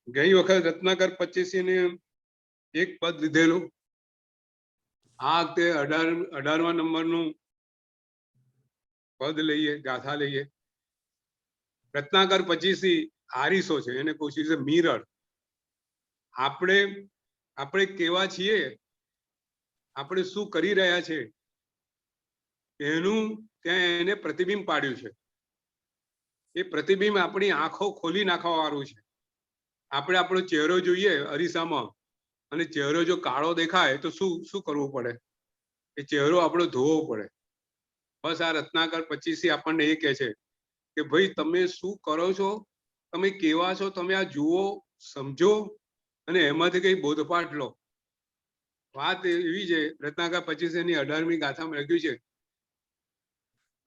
ગઈ વખત રત્નાકર 25 ને એક પદ લીધેલું. આ વખતે 18મા નંબરનું પદ લઈએ, ગાથા લઈએ. રત્નાકર 25 આરીસો છે, એને પૂછ્યું છે મિરર. આપણે કેવા છીએ, આપણે શું કરી રહ્યા છે, એનું ત્યાં એને પ્રતિબિંબ પાડ્યું છે. એ પ્રતિબિંબ આપણી આંખો ખોલી નાખવા વાળું છે. આપણે આપણો ચહેરો જોઈએ અરીસામાં, અને ચહેરો જો કાળો દેખાય તો શું કરવું પડે? એ ચહેરો આપણો ધોવો પડે. બસ આ રત્નાકર 25 આપણને એ કહે છે કે ભાઈ તમે શું કરો છો, તમે કેવા છો, તમે આ જુઓ, સમજો અને એમાંથી કઈ બોધપાઠ લો. વાત એવી છે, રત્નાકર 25 ની 18મી ગાથામાં લખ્યું છે,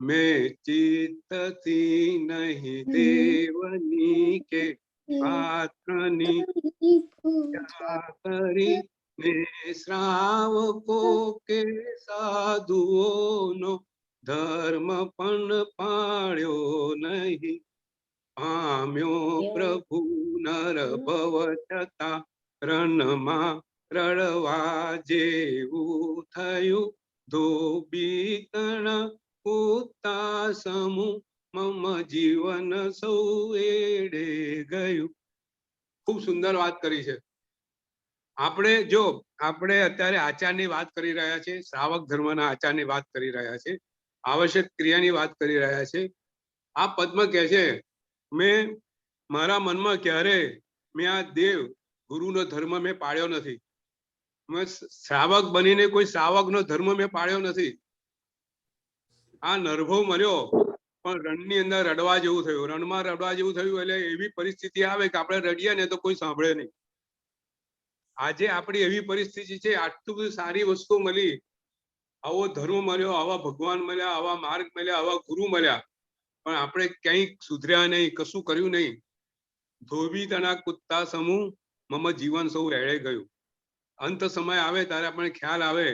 મેં ચિત્તથી નહીં દેવની કે પાત્રની કરી ને શ્રાવકો કે સાધુઓનો ધર્મ પણ પાળ્યો નહીં. પામ્યો પ્રભુ નર ભવ છતાં રણમાં રડવા જેવું થયું. ધોબી તણ ઉતા સમૂહ મમ જીવન સૌ એડે ગયું. ખૂબ સુંદર વાત કરી છે. આપણે અત્યારે આચારની વાત કરી રહ્યા છે, શ્રાવક ધર્મના આચારની વાત કરી રહ્યા છે, આવશ્યક ક્રિયાની વાત કરી રહ્યા છે. આ પદ્મ કહે છે, મેં મારા મનમાં ક્યારે મેં આ દેવ ગુરુનો ધર્મ મેં પાળ્યો નથી. મેં શ્રાવક બનીને કોઈ શ્રાવકનો ધર્મ મેં પાળ્યો નથી. આ નરભવ મળ્યો પણ રણની અંદર રડવા જેવું થયું. રણમાં રડવા જેવું થયું એટલે એવી પરિસ્થિતિ આવે કે આપણે રડીએ ને તો કોઈ સાંભળે નહીં. આજે આપણી એવી પરિસ્થિતિ છે, આટલું બધું સારી વસ્તુ મળી, આવો ધર્મ મળ્યો, આવા ભગવાન મળ્યા, આવા માર્ગ મળ્યા, આવા ગુરુ મળ્યા, પણ આપણે ક્યાંય સુધર્યા નહીં, કશું કર્યું નહીં. ધોબી તના કુત્તા સમૂહ મમ જીવન સૌ એળે ગયું. અંત સમય આવે ત્યારે આપણને ખ્યાલ આવે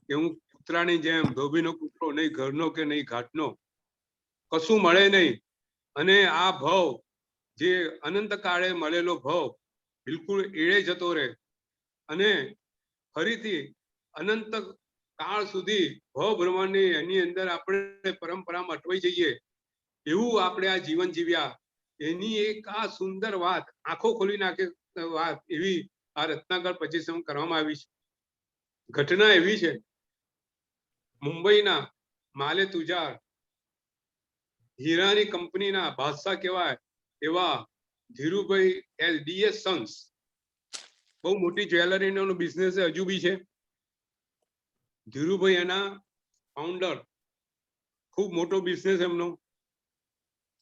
કે હું કૂતરાની જેમ, ધોબીનો કૂતરો, નહીં ઘરનો કે નહીં ઘાટનો, કશું મળે નહીં. અને આ ભવ જે અનંત કાળે મળેલો ભવ બિલકુલ એળે જતો રહે અને ફરીથી અનંત કાળ સુધી ભવ બ્રહ્માંડની એની અંદર આપણે પરંપરામાં અટવાઈ જઈએ એવું આપણે આ જીવન જીવ્યા. એની એક આ સુંદર વાત, આંખો ખોલી નાખે વાત, એવી આ રત્નાકર 25 કરવામાં આવી છે. ઘટના એવી છે, મુંબઈના માલે તુજાર હીરાની કંપનીના બાદશાહ કહેવાય એવા ધીરુભાઈ ડીએસ સન્સ, બહુ મોટી જ્વેલરીનો બિઝનેસ હજુ બી છે. ધીરુભાઈ એના ફાઉન્ડર, ખૂબ મોટો બિઝનેસ એમનો,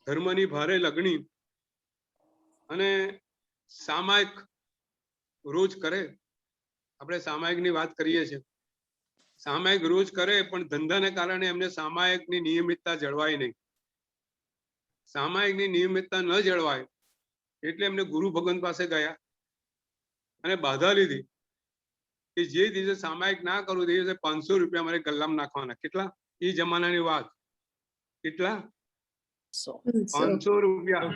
ધર્મની ભારે લગણી, અને સામાયિક રોજ કરે. આપણે સામાયિકની વાત કરીએ છીએ, સામાયિક રોજ કરે, પણ ધંધાને કારણે એમને સામાયિકની નિયમિતતા જળવાય નહીં. સામાયિકની નિયમિતતા ન જળવાય એટલે એમને ગુરુ ભગવાન પાસે ગયા અને બાધા લીધી કે જે દિવસે સામાયિક ના કરું તે દિવસે 500 રૂપિયા મારે ગલ્લામાં નાખવાના. કેટલા? એ જમાનાની વાત. કેટલા? 500 રૂપિયા,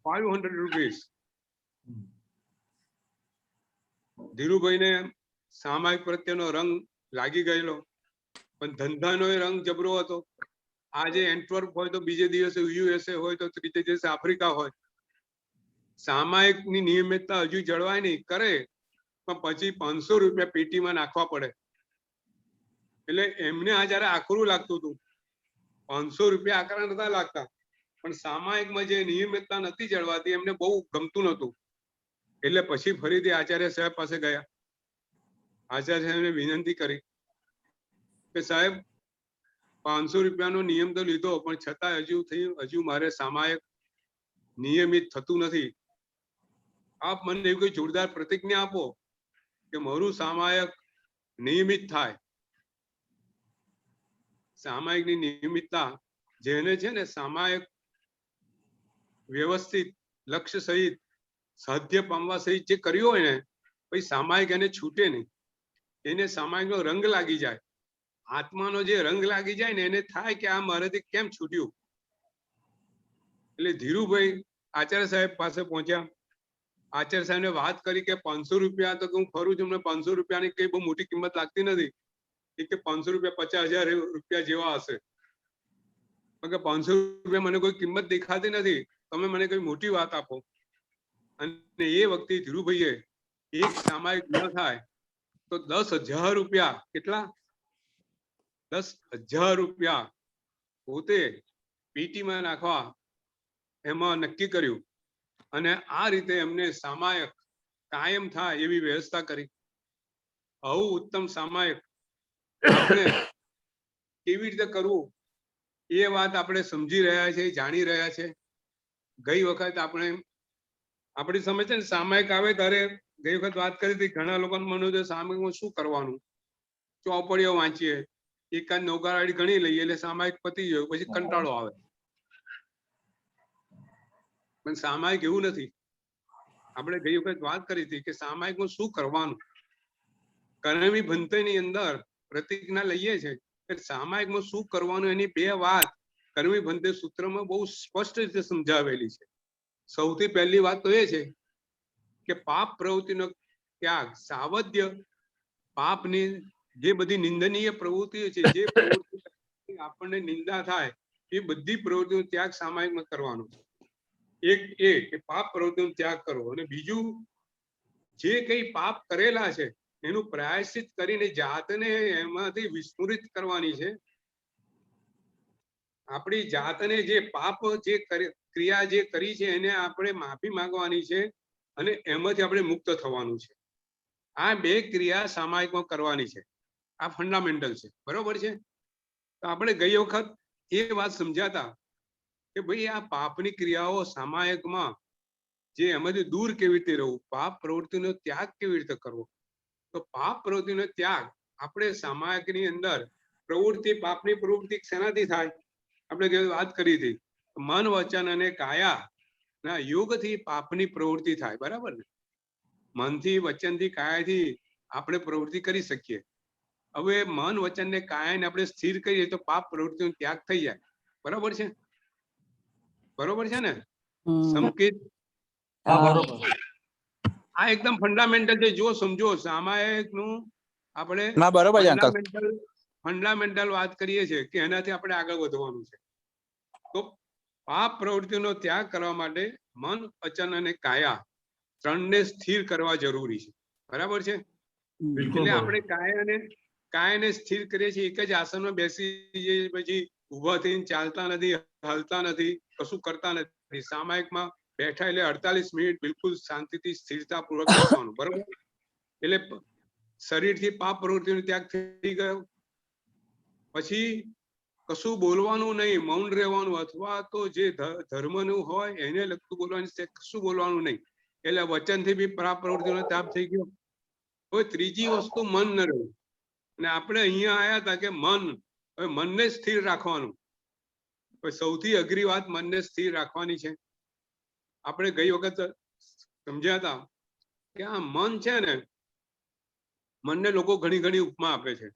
500 રૂપીસ. ધીરુભાઈને સામાયિક પ્રત્યેનો રંગ લાગી ગયેલો, પણ ધંધાનો એ રંગ જબરો હતો. આજે એન્ટવર્પ હોય તો બીજે દિવસે યુએસએ હોય તો ત્રીજે દિવસે આફ્રિકા હોય. સામાયિકની નિયમિતતા હજુ જળવાય નહીં, કરે પણ પછી 500 રૂપિયા પેટીમાં નાખવા પડે. એટલે એમને આ જયારે આકરું લાગતું હતું, 500 રૂપિયા આકરા નતા લાગતા, પણ સામાયિકમાં જે નિયમિતતા નથી જળવાતી એમને બહુ ગમતું નહોતું. એટલે પછી ફરીથી આચાર્ય સાહેબ પાસે ગયા. આચાર્ય સાહેબને વિનંતી કરી કે સાહેબ 500 રૂપિયાનો નિયમ તો લીધો, પણ છતાં હજુ મારે સામાયિક નિયમિત થતું નથી. આપ મને એવી કોઈ જોરદાર પ્રતિજ્ઞા આપો કે મારું સામાયિક નિયમિત થાય. સામાયિકની નિયમિતતા જેને છે ને સામાયિક વ્યવસ્થિત લક્ષ્ય સહિત સાધ્ય પામવા સહિત જે કર્યું હોય ને, પછી સામાયિક એને છૂટે નહીં. એને સામાયિકનો રંગ લાગી જાય આત્માનો જે રંગ લાગી જાય ને એને થાય કે આ મારાથી કેમ છૂટ્યું. એટલે ધીરુભાઈ આચાર્ય સાહેબ પાસે પહોંચ્યા. આચાર્ય સાહેબને વાત કરી કે 500 રૂપિયા તો હું ફરું છું, મને 500 રૂપિયાની કઈ બહુ મોટી કિંમત લાગતી નથી. કે 500 રૂપિયા 50,000 રૂપિયા જેવા હશે. કે 500 રૂપિયા મને કોઈ કિંમત દેખાતી નથી, તમે મને કઈ મોટી વાત આપો. અને એ વખતે ધીરુભાઈએ એક સામાયિક ન થાય તો 10,000 રૂપિયા, કેટલા? 10,000 રૂપિયા પોતે પેટીમાં નાખવા એમાં નક્કી કર્યું. અને આ રીતે એમને સામાયિક કાયમ થાય એવી વ્યવસ્થા કરી. આવું ઉત્તમ સામાયિક આપણે કેવી રીતે કરવું એ વાત આપણે સમજી રહ્યા છે, જાણી રહ્યા છે. ગઈ વખત આપણી સમજ છે ને, સામાયિક આવે ત્યારે ગઈ વખત વાત કરી હતી, ઘણા લોકોને મન છે સામાયિકમાં શું કરવાનું, ચોપડીઓ વાંચીએ, એકાદ નૌકાવાળી ગણી લઈએ એટલે સામાયિક પતી ગયો, પછી કંટાળો આવે. પણ સામાયિક એવું નથી. આપણે ગઈ વખત વાત કરી હતી કે સામાયિકમાં શું કરવાનું. કરમી ભંતેની અંદર પ્રતિજ્ઞા લઈએ છે કે સામાયિકમાં શું કરવાનું, એની બે વાત કરમી ભંતે સૂત્રમાં બહુ સ્પષ્ટ રીતે સમજાવેલી છે. સૌથી પહેલી વાત તો એ છે કે પાપ પ્રવૃત્તિનો ત્યાગ, સાવધ્ય. પાપની જે બધી નિંદનીય પ્રવૃત્તિઓ છે, જે પ્રવૃત્તિ આપણને નિંદા થાય, એ બધી પ્રવૃત્તિનો ત્યાગ સામાયિકમાં કરવાનો. એક એ કે પાપ પ્રવૃત્તિનો ત્યાગ કરવો, અને બીજું જે કઈ પાપ કરેલા છે એનું પ્રાયશ્ચિત કરીને જાતને એમાંથી વિસ્મૃત કરવાની છે. આપણી જાતને જે પાપ જે ક્રિયા જે કરી છે એને આપણે માફી માંગવાની છે અને એમાંથી આપણે મુક્ત થવાનું છે. આ બે ક્રિયા સામાયિકમાં કરવાની છે. આ ફંડામેન્ટલ છે, બરોબર છે. તો આપણે ગઈ વખત એ વાત સમજાતા કે ભાઈ આ પાપની ક્રિયાઓ સામાયિકમાં જે એમાંથી દૂર કેવી રીતે રહેવું, પાપ પ્રવૃત્તિનો ત્યાગ કેવી રીતે કરવો. તો પાપ પ્રવૃત્તિનો ત્યાગ આપણે સામાયિકની અંદર પ્રવૃત્તિ, પાપની પ્રવૃત્તિ શેનાથી થાય? આપણે જે વાત કરી હતી, મન, વચન અને કાયા ના યોગથી પાપની પ્રવૃત્તિ થાય, બરાબર ને? મનથી, વચનથી, કાયાથી આપણે પ્રવૃત્તિ કરી શકીએ. હવે મન, વચન ને કાયાને આપણે સ્થિર કરીએ તો પાપ પ્રવૃત્તિનો ત્યાગ થઈ જાય. બરાબર છે? બરોબર છે ને સંકેત? આ એકદમ ફંડામેન્ટલ છે. જો સમજો સામાયિકનું આપણે ફંડામેન્ટલ વાત કરીએ છીએ કે એનાથી આપણે આગળ વધવાનું છે. તો પાપ પ્રવૃત્તિનો ત્યાગ કરવા માટે મન, વચન અને કાયા ત્રણને સ્થિર કરવા જરૂરી છે. બરાબર છે? એટલે આપણે કાયાને સ્થિર કરીએ છીએ. એક જ આસનમાં બેસી જઈએ, પછી ઉભા થઈને ચાલતા નથી, હલતા નથી, કશું કરતા નથી. સામાયિકમાં બેઠા એટલે 48 મિનિટ બિલકુલ શાંતિથી સ્થિરતાપૂર્વક બેસવાનું, બરોબર? એટલે શરીરથી પાપ પ્રવૃત્તિનો ત્યાગ થઈ ગયો. પછી કશું બોલવાનું નહીં, મૌન રહેવાનું, અથવા તો જે ધર્મનું હોય એને લગતું બોલવાનું, કશું બોલવાનું નહીં. એટલે વચનથી બી પાપ પ્રવૃત્તિનો ત્યાગ થઈ ગયો. હવે ત્રીજી વસ્તુ મન ન રહેવું. અને આપણે અહીંયા આવ્યા હતા કે મન, હવે મનને સ્થિર રાખવાનું. સૌથી અઘરી વાત મનને સ્થિર રાખવાની છે. આપણે ગઈ વખત સમજ્યા હતા કે આ મન છે ને, મનને લોકો ઘણી ઘણી ઉપમા આપે છે.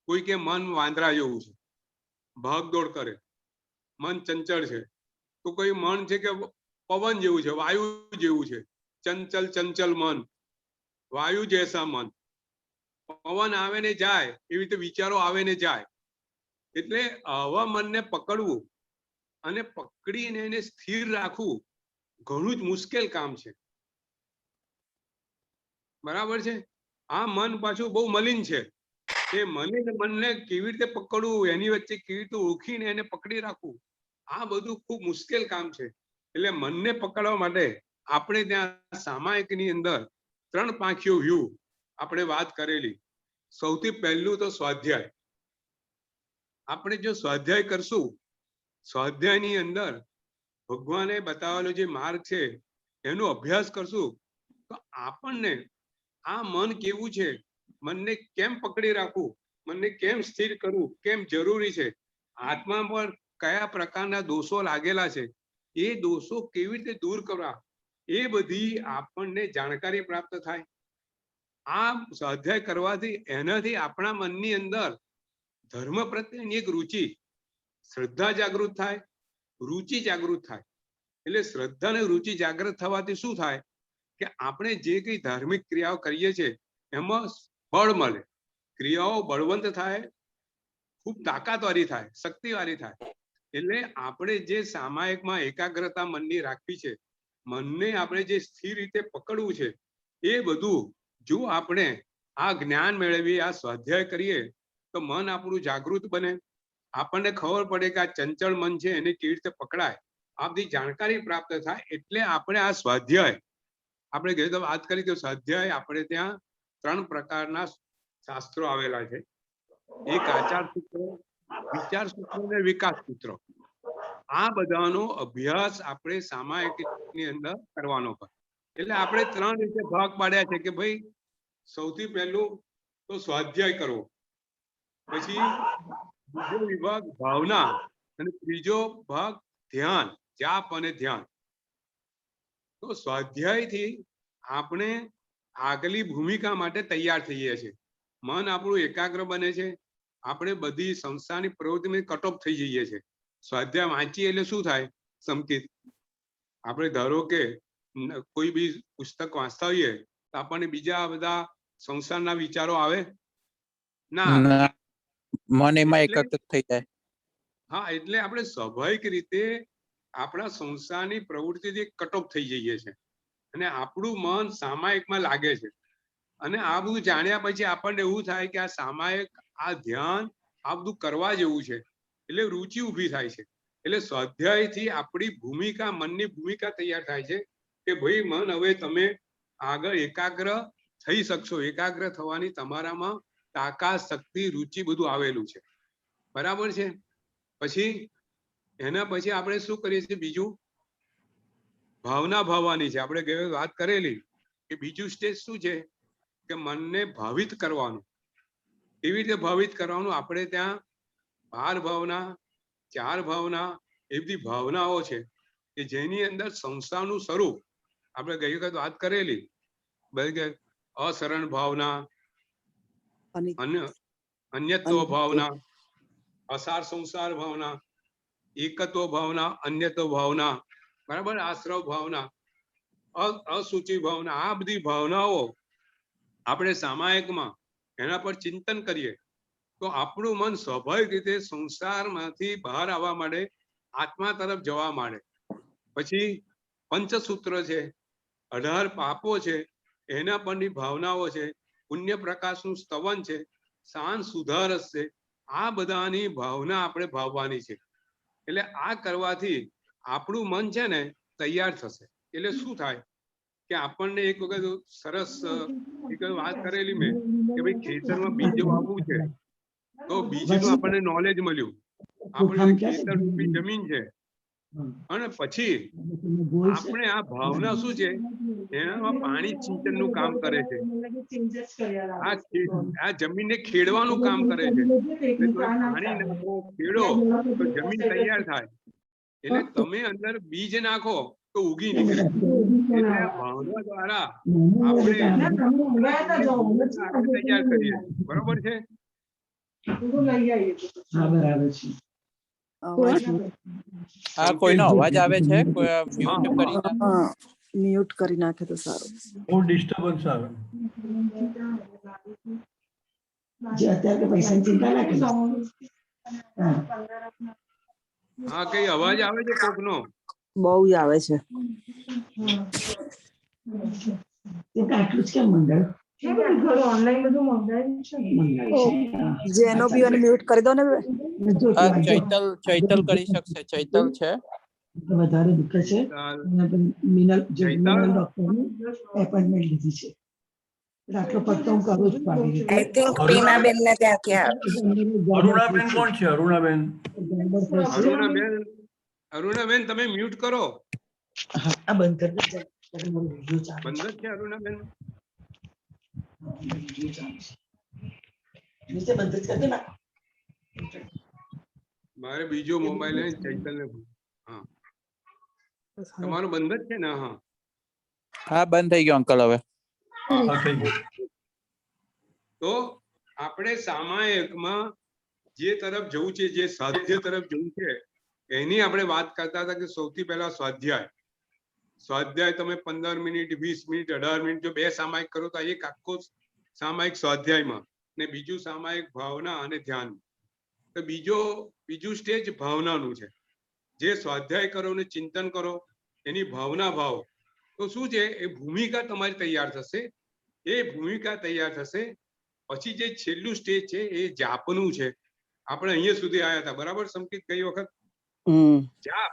કોઈ કે મન વાંદરા જેવું છે, ભાગદોડ કરે. મન ચંચળ છે. તો કોઈ મન છે કે પવન જેવું છે, વાયુ જેવું છે. ચંચલ ચંચલ મન, વાયુ જૈસા મન. પવન આવે ને જાય એવી રીતે વિચારો આવે ને જાય. એટલે આવા મનને પકડવું અને પકડીને એને સ્થિર રાખવું ઘણું જ મુશ્કેલ કામ છે. બરાબર છે? આ મન પાછું બહુ મલિન છે. એ મનને કેવી રીતે પકડવું, એની વચ્ચે કેવી રીતે ઓળખીને એને પકડી રાખવું, આ બધું ખૂબ મુશ્કેલ કામ છે. એટલે મનને પકડવા માટે આપણે ત્યાં સામાયિકની અંદર 3 પાંખીઓ વ્યૂહ આપણે વાત કરેલી. સૌથી પહેલું તો સ્વાધ્યાય. આપણે જો સ્વાધ્યાય કરશું, સ્વાધ્યાયની અંદર ભગવાને બતાવેલો જે માર્ગ છે એનો અભ્યાસ કરશું, તો આપણને આ મન કેવું છે, મનને કેમ પકડી રાખવું, મનને કેમ સ્થિર કરવું, કેમ જરૂરી છે, આત્મા પર કયા પ્રકારના દોષો લાગેલા છે, એ દોષો કેવી રીતે દૂર કરવા, એ બધી આપણને જાણકારી પ્રાપ્ત થાય. આ સ્વાધ્યાય કરવાથી એનાથી આપણા મનની અંદર ધર્મ પ્રત્યેની એક રુચિ, શ્રદ્ધા જાગૃત થાય, રુચિ જાગૃત થાય. એટલે શ્રદ્ધા અને રુચિ જાગૃત થવાથી શું થાય કે આપણે જે કઈ ધાર્મિક ક્રિયાઓ કરીએ છીએ એમાં બળ મળે, ક્રિયાઓ બળવંત થાય, ખૂબ તાકાતવાળી થાય, શક્તિવાળી થાય. એટલે આપણે જે સામાયિકમાં એકાગ્રતા મનની રાખવી છે, મનને આપણે જે સ્થિર રીતે પકડવું છે, એ બધું જો આપણે આ જ્ઞાન મેળવીએ, આ સ્વાધ્યાય કરીએ તો મન આપણું જાગૃત બને. આપણને ખબર પડે કે આ ચંચળ મન છે એને કેવી રીતે પકડાય, આ બધી જાણકારી પ્રાપ્ત થાય. એટલે આપણે આ સ્વાધ્યાય, આપણે ગઈ તો વાત કરી કે સ્વાધ્યાય આપણે ત્યાં 3 પ્રકારના શાસ્ત્રો આવેલા છે. એક આચાર સૂત્ર, વિચાર સૂત્ર અને વિકાસ સૂત્ર. આ બધાનો અભ્યાસ આપણે સામાયિકની અંદર કરવાનો હોય. એટલે આપણે 3 રીતે ભાગ પાડ્યા છે કે ભાઈ સૌથી પહેલું તો સ્વાધ્યાય કરવો, પછી બીજો વિભાગ ભાવના, અને ત્રીજો ભાગ ધ્યાન, જાપ અને ધ્યાન. તો સ્વાધ્યાયથી આપણે આગલી ભૂમિકા માટે તૈયાર થઈએ છીએ. મન આપણું એકાગ્ર બને છે, આપણે બધી સંસ્થાની પ્રવૃત્તિને કટ ઓફ થઈ જઈએ છીએ. સ્વાધ્યાય વાંચીએ એટલે શું થાય સંકેત, આપણે ધારો કે કોઈ બી પુસ્તક વાંચતા હોઈએ તો આપણને બીજા બધા સંસારના વિચારો આવે ના, મન એમાં એકત્રિત થઈ જાય. હા, એટલે આપણે સ્વાભાવિક રીતે આપણા સંસારની પ્રવૃત્તિથી કટ ઓફ થઈ જઈએ છીએ અને આપણું મન સામાયિકમાં લાગે છે. અને આ બધું જાણ્યા પછી આપણને એવું થાય કે આ સામાયિક, આ ધ્યાન, આ બધું કરવા જેવું છે. એટલે રુચિ ઊભી થાય છે. એટલે સ્વાધ્યાયથી આપણી ભૂમિકા, મનની ભૂમિકા તૈયાર થાય છે કે ભાઈ મન હવે તમે આગળ એકાગ્ર થઈ શકશો. એકાગ્ર થવાની તમારામાં તાકાત, શક્તિ, રુચિ બધું આવેલું છે. બરાબર છે. પછી એના પછી આપણે શું કરીએ છીએ, બીજું ભાવના ભાવવાની છે. આપણે ગઈ વાત કરેલી કે બીજું સ્ટેજ શું છે કે મનને ભાવિત કરવાનું. કેવી રીતે ભાવિત કરવાનું, આપણે ત્યાં 12 ભાવના, 4 ભાવના, એ બધી ભાવનાઓ છે કે જેની અંદર સંસારનું સ્વરૂપ, આપણે ગઈ વખત વાત કરેલી કે અશરણ ભાવના, અન્યત્વ ભાવના, અસાર સંસાર ભાવના, એકત્વ ભાવના, અન્યત્વ ભાવના, બરાબર, આશ્રવ ભાવના, અસુચિ ભાવના. આ બધી ભાવનાઓ આપણે સામાયિકમાં એના પર ચિંતન કરીએ તો આપણું મન સ્વાભાવિક રીતે સંસારમાંથી બહાર આવવા માંડે, આત્મા તરફ જવા માંડે. પછી પંચસૂત્ર છે, 18 પાપો છે, એના પરની ભાવનાઓ છે, પુણ્ય પ્રકાશનું સ્તવન છે, શાન સુધારસ છે. આ બધાની ભાવના આપણે ભાવવાની છે. એટલે આ કરવાથી આપણું મન છે ને તૈયાર થશે. એટલે શું થાય કે આપણને એક વખત સરસ એક વાત કરેલી મેં કે ભાઈ ખેતરમાં બીજ વાવવું છે તો બીજનું આપણને નોલેજ મળ્યું. આપણે ખેતર રૂપી જમીન છે અને પછી આપણે આ ભાવના શું છે, એનામાં પાણી સિંચન નું કામ કરે છે. આ જમીનને ખેડવાનું કામ કરે છે. પાણી નાખો, ખેડો તો જમીન તૈયાર થાય. એટલે તમે અંદર બીજ નાખો તો ઉગી નીકળે. એટલે આ ભાવના દ્વારા આપણે તૈયાર કરીએ. બરોબર છે. આ કોઈનો અવાજ આવે છે, મ્યુટ કરી નાખે તો સારું. બહુ ડિસ્ટર્બન્સ આવે. જે અત્યારે પૈસાની ચિંતા ના કરી. હા, કઈ અવાજ આવે છે કોકનો? બહુ આવે છે. આટલું જ કેમ મંગાવ્યું? જેનો બી એને મ્યુટ કરી દો ને. ચૈતલ કરી શકશે. ચૈતલ છે, વધારે દુખે છે. મિનલ ડોક્ટરની એપોઇન્ટમેન્ટ લીધી છે. આટલો પત્તો હું કરું જ પાડી. આઈ થિંક પ્રીમાબેન ને ત્યાં ક્યાં અરુણાબેન કોણ છે? અરુણાબેન, અરુણાબેન તમે મ્યુટ કરો. આ બંધ કરી દે. બંધ જ છે અરુણાબેન. બંધ જ કરી દે. મારે બીજો મોબાઈલ હે ચૈતલ ને. હા, તમારો બંધ જ છે ને? હા હા, બંધ થઈ ગયો અંકલ હવે. તો આપણે સામાયિકમાં જે તરફ જવું છે, જે સાધ્ય તરફ જવું છે, એની આપણે વાત કરતા હતા કે સૌથી પહેલા સ્વાધ્યાય તમે 15 મિનિટ 20 મિનિટ 18 મિનિટ જો 2 સામાયિક કરો તો એક આખો સામાયિક સ્વાધ્યાયમાં, ને બીજું સામાયિક ભાવના અને ધ્યાન. તો બીજું સ્ટેજ ભાવનાનું છે. જે સ્વાધ્યાય કરો ને ચિંતન કરો એની ભાવના ભાવ તો શું છે, એ ભૂમિકા તમારી તૈયાર થશે. એ ભૂમિકા તૈયાર થશે પછી જે છેલ્લું સ્ટેજ છે એ જાપનું છે. આપણે અહીંયા સુધી આવ્યા હતા, બરાબર સંકેત? ગઈ વખત જાપ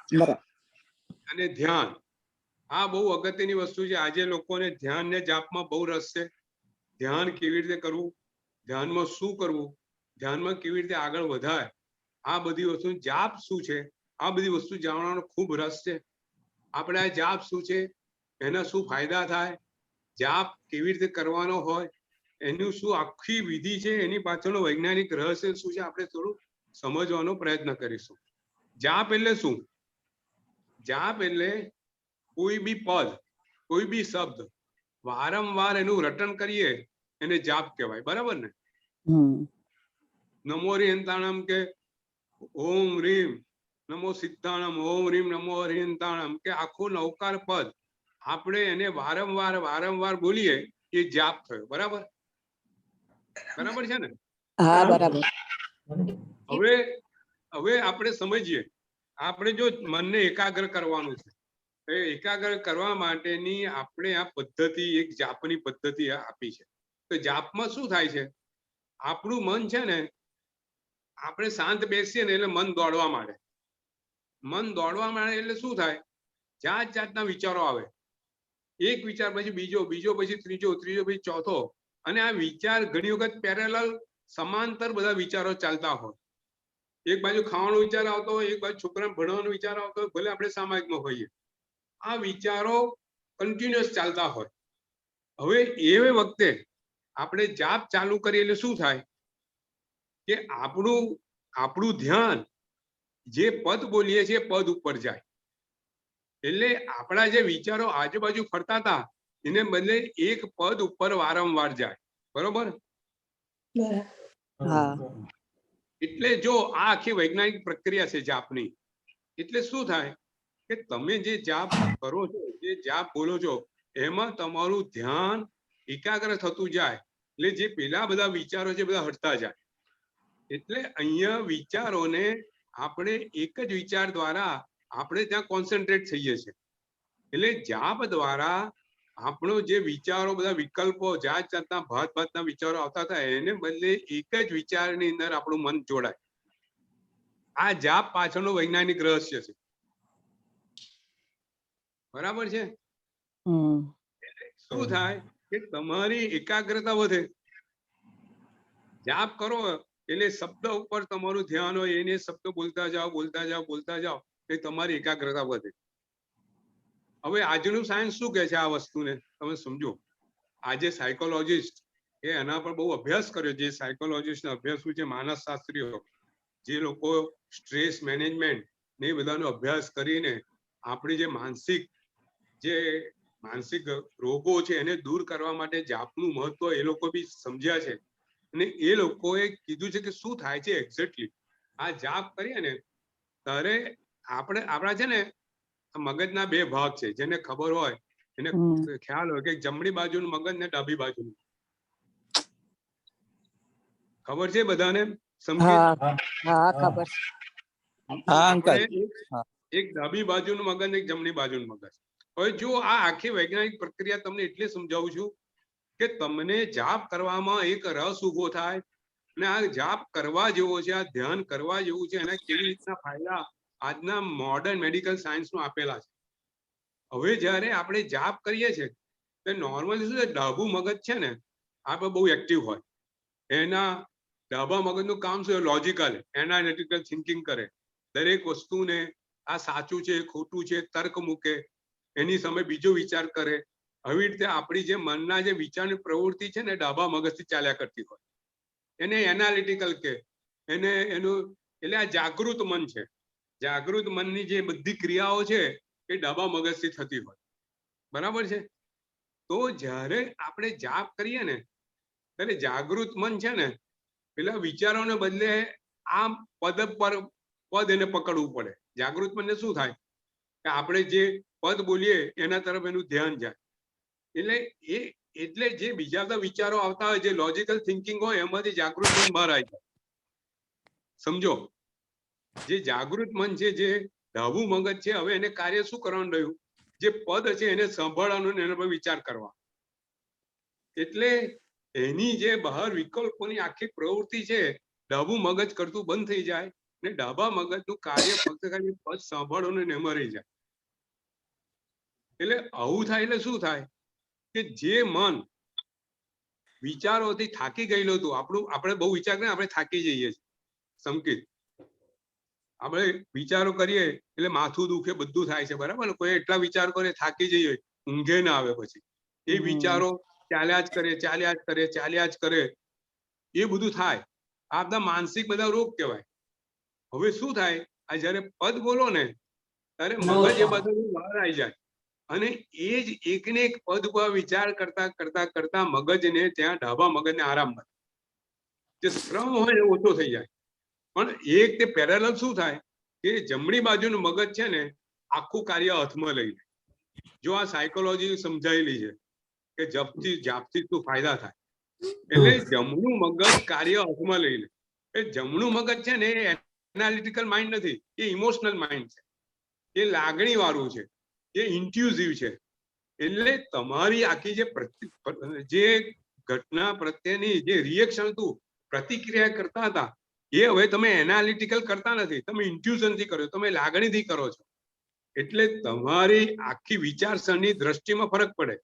અને ધ્યાન આ બહુ અગત્યની વસ્તુ છે. આજે લોકોને ધ્યાન ને જાપમાં બહુ રસ છે. ધ્યાન કેવી રીતે કરવું, ધ્યાનમાં શું કરવું, ધ્યાનમાં કેવી રીતે આગળ વધાય, આ બધી વસ્તુ. જાપ શું છે, આ બધી વસ્તુ જાણવાનો ખૂબ રસ છે. આપણે આ જાપ શું છે, એના શું ફાયદા થાય, જાપ કેવી રીતે કરવાનો હોય, એનું શું આખી વિધિ છે, એની પાછળનું વૈજ્ઞાનિક રહસ્ય શું છે, આપણે થોડું સમજવાનો પ્રયત્ન કરીશું. જાપ એટલે શું? જાપ એટલે કોઈ બી પદ, કોઈ બી શબ્દ વારંવાર એનું રટન કરીએ એને જાપ કહેવાય, બરાબર ને? નમો હરિહંતાણમ કે ઓમ રીમ નમો સિદ્ધાણમ, ઓમ રીમ નમો હરિહંતાણમ કે આખું નવકાર પદ આપણે એને વારંવાર બોલીએ એ જાપ થયો, બરાબર? બરાબર છે ને? હા બરાબર. હવે આપણે સમજીએ. આપણે જો મનને એકાગ્ર કરવાનું છે, એ એકાગ્ર કરવા માટેની આપણે આ પદ્ધતિ, એક જાપની પદ્ધતિ આપી છે. તો જાપમાં શું થાય છે, આપણું મન છે ને, આપણે શાંત બેસીએ ને એટલે મન દોડવા માંડે. મન દોડવા માંડે એટલે શું થાય, જાતના વિચારો આવે. એક વિચાર પછી બીજો, બીજો પછી ત્રીજો, ત્રીજો પછી ચોથો. અને આ વિચાર ઘણી વખત પેરેલલ સમાંતર બધા વિચારો ચાલતા હોય. એક બાજુ ખાવાનો વિચાર આવતો હોય, એક બાજુ છોકરાને ભણવાનો વિચાર આવતો હોય, ભલે આપણે સામાયિકમાં હોઈએ. આ વિચારો કન્ટિન્યુઅસ ચાલતા હોય. હવે એ વખતે આપણે જાપ ચાલુ કરીએ એટલે શું થાય કે આપણું ધ્યાન જે પદ બોલીએ છીએ પદ ઉપર જાય. એટલે આપણા જે વિચારો આજુબાજુ ફરતા હતા એને બદલે એક પદ ઉપર વારંવાર જાય, બરોબર? એટલે જો આ આખી વૈજ્ઞાનિક પ્રક્રિયા છે જાપની. એટલે શું થાય કે તમે જે જાપ કરો છો, જે જાપ બોલો છો, એમાં તમારું ધ્યાન એકાગ્ર થતું જાય. એટલે જે પેલા બધા વિચારો છે બધા હટતા જાય. એટલે અહીંયા વિચારોને આપણે એક જ વિચાર દ્વારા આપણે ત્યાં કોન્સન્ટ્રેટ થઈએ છીએ. એટલે જાપ દ્વારા આપણો જે વિચારો, બધા વિકલ્પો, જાતના ભાતના વિચારો આવતા હતા એને બદલે એક જ વિચારની અંદર આપણું મન જોડાય. આ જાપ પાછળનું વૈજ્ઞાનિક રહસ્ય છે, બરાબર છે? શું થાય કે તમારી એકાગ્રતા વધે. જાપ કરો એટલે શબ્દ ઉપર તમારું ધ્યાન હોય, એને શબ્દ બોલતા જાઓ એ તમારી એકાગ્રતા વધે. હવે આજનું સાયન્સ શું કહે છે આ વસ્તુને તમે સમજો. આજે સાયકોલોજીસ્ટ એ એના પર બહુ અભ્યાસ કર્યો. જે સાયકોલોજીસ્ટ અભ્યાસ છે, માનસશાસ્ત્રીઓ, જે લોકો સ્ટ્રેસ મેનેજમેન્ટ ને એ બધાનો અભ્યાસ કરીને આપણી જે માનસિક રોગો છે એને દૂર કરવા માટે જાપનું મહત્વ એ લોકો બી સમજ્યા છે. અને એ લોકોએ કીધું છે કે શું થાય છે એક્ઝેક્ટલી આ જાપ કરીએ ને ત્યારે આપણા છે ને મગજના 2 ભાગ છે. જેને ખબર હોય એને ખ્યાલ હોય કે જમણી બાજુનું મગજ ને ડાબી બાજુનું. ખબર છે બધાને? એક ડાબી બાજુનું મગજ ને એક જમણી બાજુનું મગજ. હવે જો આ આખી વૈજ્ઞાનિક પ્રક્રિયા તમને એટલે સમજાવું છું કે તમને જાપ કરવામાં એક રસ ઉભો થાય અને આ જાપ કરવા જેવો છે, આ ધ્યાન કરવા જેવું છે, એના કેવી રીતના ફાયદા આજના મોડર્ન મેડિકલ સાયન્સમાં આપેલા છે. હવે જ્યારે આપણે જાપ કરીએ છીએ તો નોર્મલી શું છે, ડાબું મગજ છે ને આપણે બહુ એક્ટિવ હોય. એના ડાબા મગજનું કામ શું? લોજિકલ એનાલિટિકલ થિંકિંગ કરે. દરેક વસ્તુને આ સાચું છે, ખોટું છે, તર્ક મૂકે, એની સામે બીજો વિચાર કરે. આવી રીતે આપણી જે મનના જે વિચારની પ્રવૃત્તિ છે ને ડાબા મગજથી ચાલ્યા કરતી હોય. એને એનાલિટિકલ કે એટલે આ જાગૃત મન છે. જાગૃત મનની જે બધી ક્રિયાઓ છે એ ડાબા મગજથી થતી હોય, બરાબર છે? તો જ્યારે આપણે જાપ કરીએ ને ત્યારે જાગૃત મન છે ને પેલા વિચારોને બદલે આ પદ એને પકડવું પડે. જાગૃત મનને શું થાય કે આપણે જે પદ બોલીએ એના તરફ એનું ધ્યાન જાય. એટલે જે બીજા બધા વિચારો આવતા હોય, જે લોજિકલ થિંકિંગ હોય, એમાંથી જાગૃત મન બહાર આવી જાય. સમજો, જે જાગૃત મન છે, જે ડાબું મગજ છે, હવે એને કાર્ય શું કરવાનું રહ્યું? જે પદ છે એને સંભાળવાનું, એના પર વિચાર કરવા. એટલે એની જે બહાર વિકલ્પોની આખી પ્રવૃત્તિ છે, ડાબું મગજ કરતું બંધ થઈ જાય ને ડાબા મગજનું કાર્ય ફક્ત ખાલી પદ સાંભળવાનું ને એમાં રહી જાય. એટલે આવું થાય એટલે શું થાય કે જે મન વિચારોથી થાકી ગયેલું હતું, આપણે બહુ વિચાર કરીએ આપણે થાકી જઈએ છીએ. સંકેત આપણે વિચારો કરીએ એટલે માથું દુખે, બધું થાય છે, બરાબર ને? કોઈ એટલા વિચાર કરે થાકી જઈએ, ઊંઘે ના આવે, પછી એ વિચારો ચાલ્યા જ કરે, એ બધું થાય. આ બધા માનસિક બધા રોગ કહેવાય. હવે શું થાય, આ જયારે પદ બોલો ને ત્યારે મગજ એ બધું બહાર આવી જાય અને એ જ એકને એક પદ પર વિચાર કરતા મગજને ત્યાં ડાબા મગજને આરામ મળે. જે શ્રમ હોય એ ઓછો થઈ જાય. પણ એક તે પેરેલલ શું થાય કે જમણી બાજુનું મગજ છે ને આખું કાર્ય હાથમાં લઈ લે. જો આ સાયકોલોજી સમજાયેલી છે કે જાપથી શું ફાયદા થાય. એટલે જમણું મગજ કાર્ય હાથમાં લઈ લે. એ જમણું મગજ છે ને એ એનાલિટિકલ માઇન્ડ નથી, એ ઇમોશનલ માઇન્ડ છે, એ લાગણી વાળું છે, એ ઇન્ટ્યુઝિવ છે. એટલે તમારી આખી જે ઘટના પ્રત્યેની જે રિએક્શન હતું, પ્રતિક્રિયા કરતા હતા, એ હવે તમે એનાલિટિકલ કરતા નથી, તમે ઇન્ટ્યુઝનથી કરો, તમે લાગણીથી કરો છો. એટલે તમારી આખી વિચારસરણી દ્રષ્ટિમાં ફરક પડે.